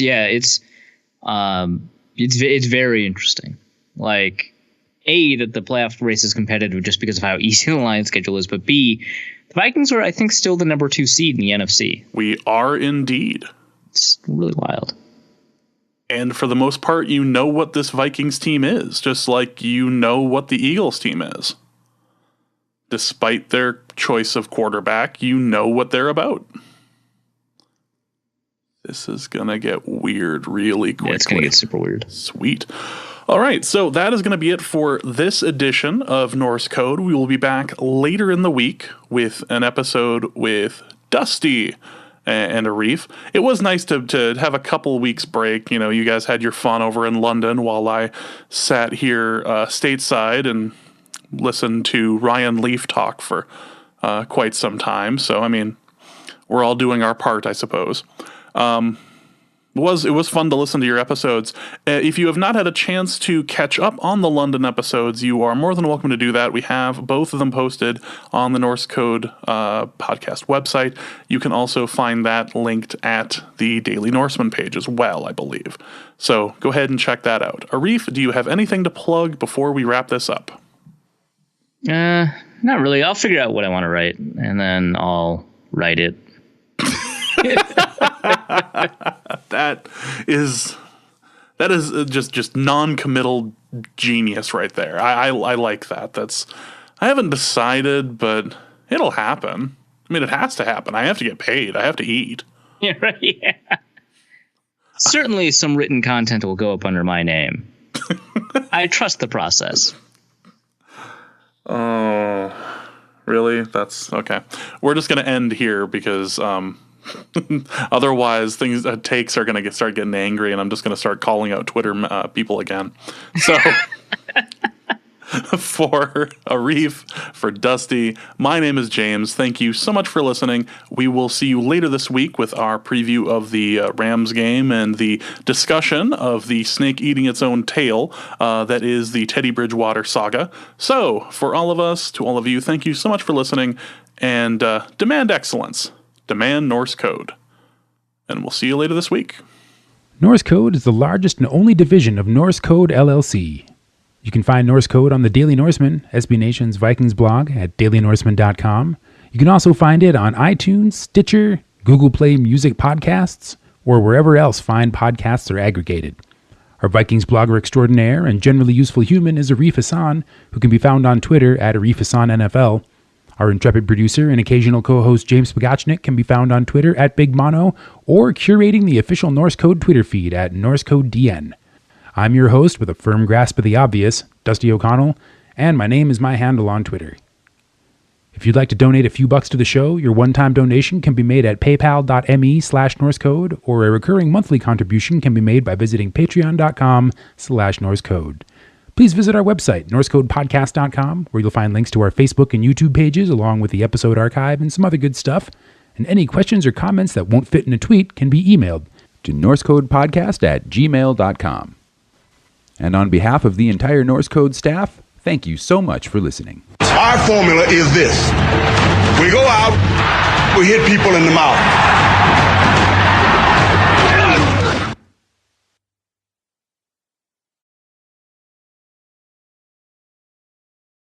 very interesting. Like, A, that the playoff race is competitive just because of how easy the Lions schedule is, but B, the Vikings are, I think, still the number 2 seed in the NFC. We are indeed. It's really wild. And for the most part, what this Vikings team is, just like what the Eagles team is. Despite their choice of quarterback, what they're about. This is going to get weird really quickly. Yeah, it's going to get super weird. Sweet. All right, so that is going to be it for this edition of Norse Code. We will be back later in the week with an episode with Dusty and Arif. It was nice to have a couple weeks break. You guys had your fun over in London while I sat here stateside and listened to Ryan Leaf talk for quite some time. So, we're all doing our part, I suppose. It was fun to listen to your episodes. If you have not had a chance to catch up on the London episodes, you are more than welcome to do that. We have both of them posted on the Norse Code podcast website. You can also find that linked at the Daily Norseman page as well, I believe. So go ahead and check that out. Arif, do you have anything to plug before we wrap this up? Not really. I'll figure out what I want to write, and then I'll write it. That is just non-committal genius right there. I like that. I haven't decided, but it'll happen. It has to happen. I have to get paid. I have to eat. Yeah, right. Yeah. Certainly some written content will go up under my name. I trust the process. Oh, really? That's okay. We're just going to end here because otherwise takes are going to start getting angry, and I'm just going to start calling out Twitter people again. So for Arif, for Dusty, my name is James. Thank you so much for listening. We will see you later this week with our preview of the Rams game and the discussion of the snake eating its own tail that is the Teddy Bridgewater saga. So for all of us, to all of you, thank you so much for listening, and demand excellence. Demand Norse Code. And we'll see you later this week. Norse Code is the largest and only division of Norse Code LLC. You can find Norse Code on the Daily Norseman, SB Nation's Vikings blog at dailynorseman.com. You can also find it on iTunes, Stitcher, Google Play Music Podcasts, or wherever else fine podcasts are aggregated. Our Vikings blogger extraordinaire and generally useful human is Arif Hassan, who can be found on Twitter at Arif Hassan NFL. Our intrepid producer and occasional co-host James Pagachnik can be found on Twitter at Big Mono or curating the official Norse Code Twitter feed at NorseCodeDN. I'm your host with a firm grasp of the obvious, Dusty O'Connell, and my name is my handle on Twitter. If you'd like to donate a few bucks to the show, your one-time donation can be made at paypal.me/NorseCode, or a recurring monthly contribution can be made by visiting patreon.com/NorseCode. Please visit our website, NorseCodePodcast.com, where you'll find links to our Facebook and YouTube pages, along with the episode archive and some other good stuff. And any questions or comments that won't fit in a tweet can be emailed to norsecodepodcast@gmail.com. And on behalf of the entire Norse Code staff, thank you so much for listening. Our formula is this. We go out, we hit people in the mouth.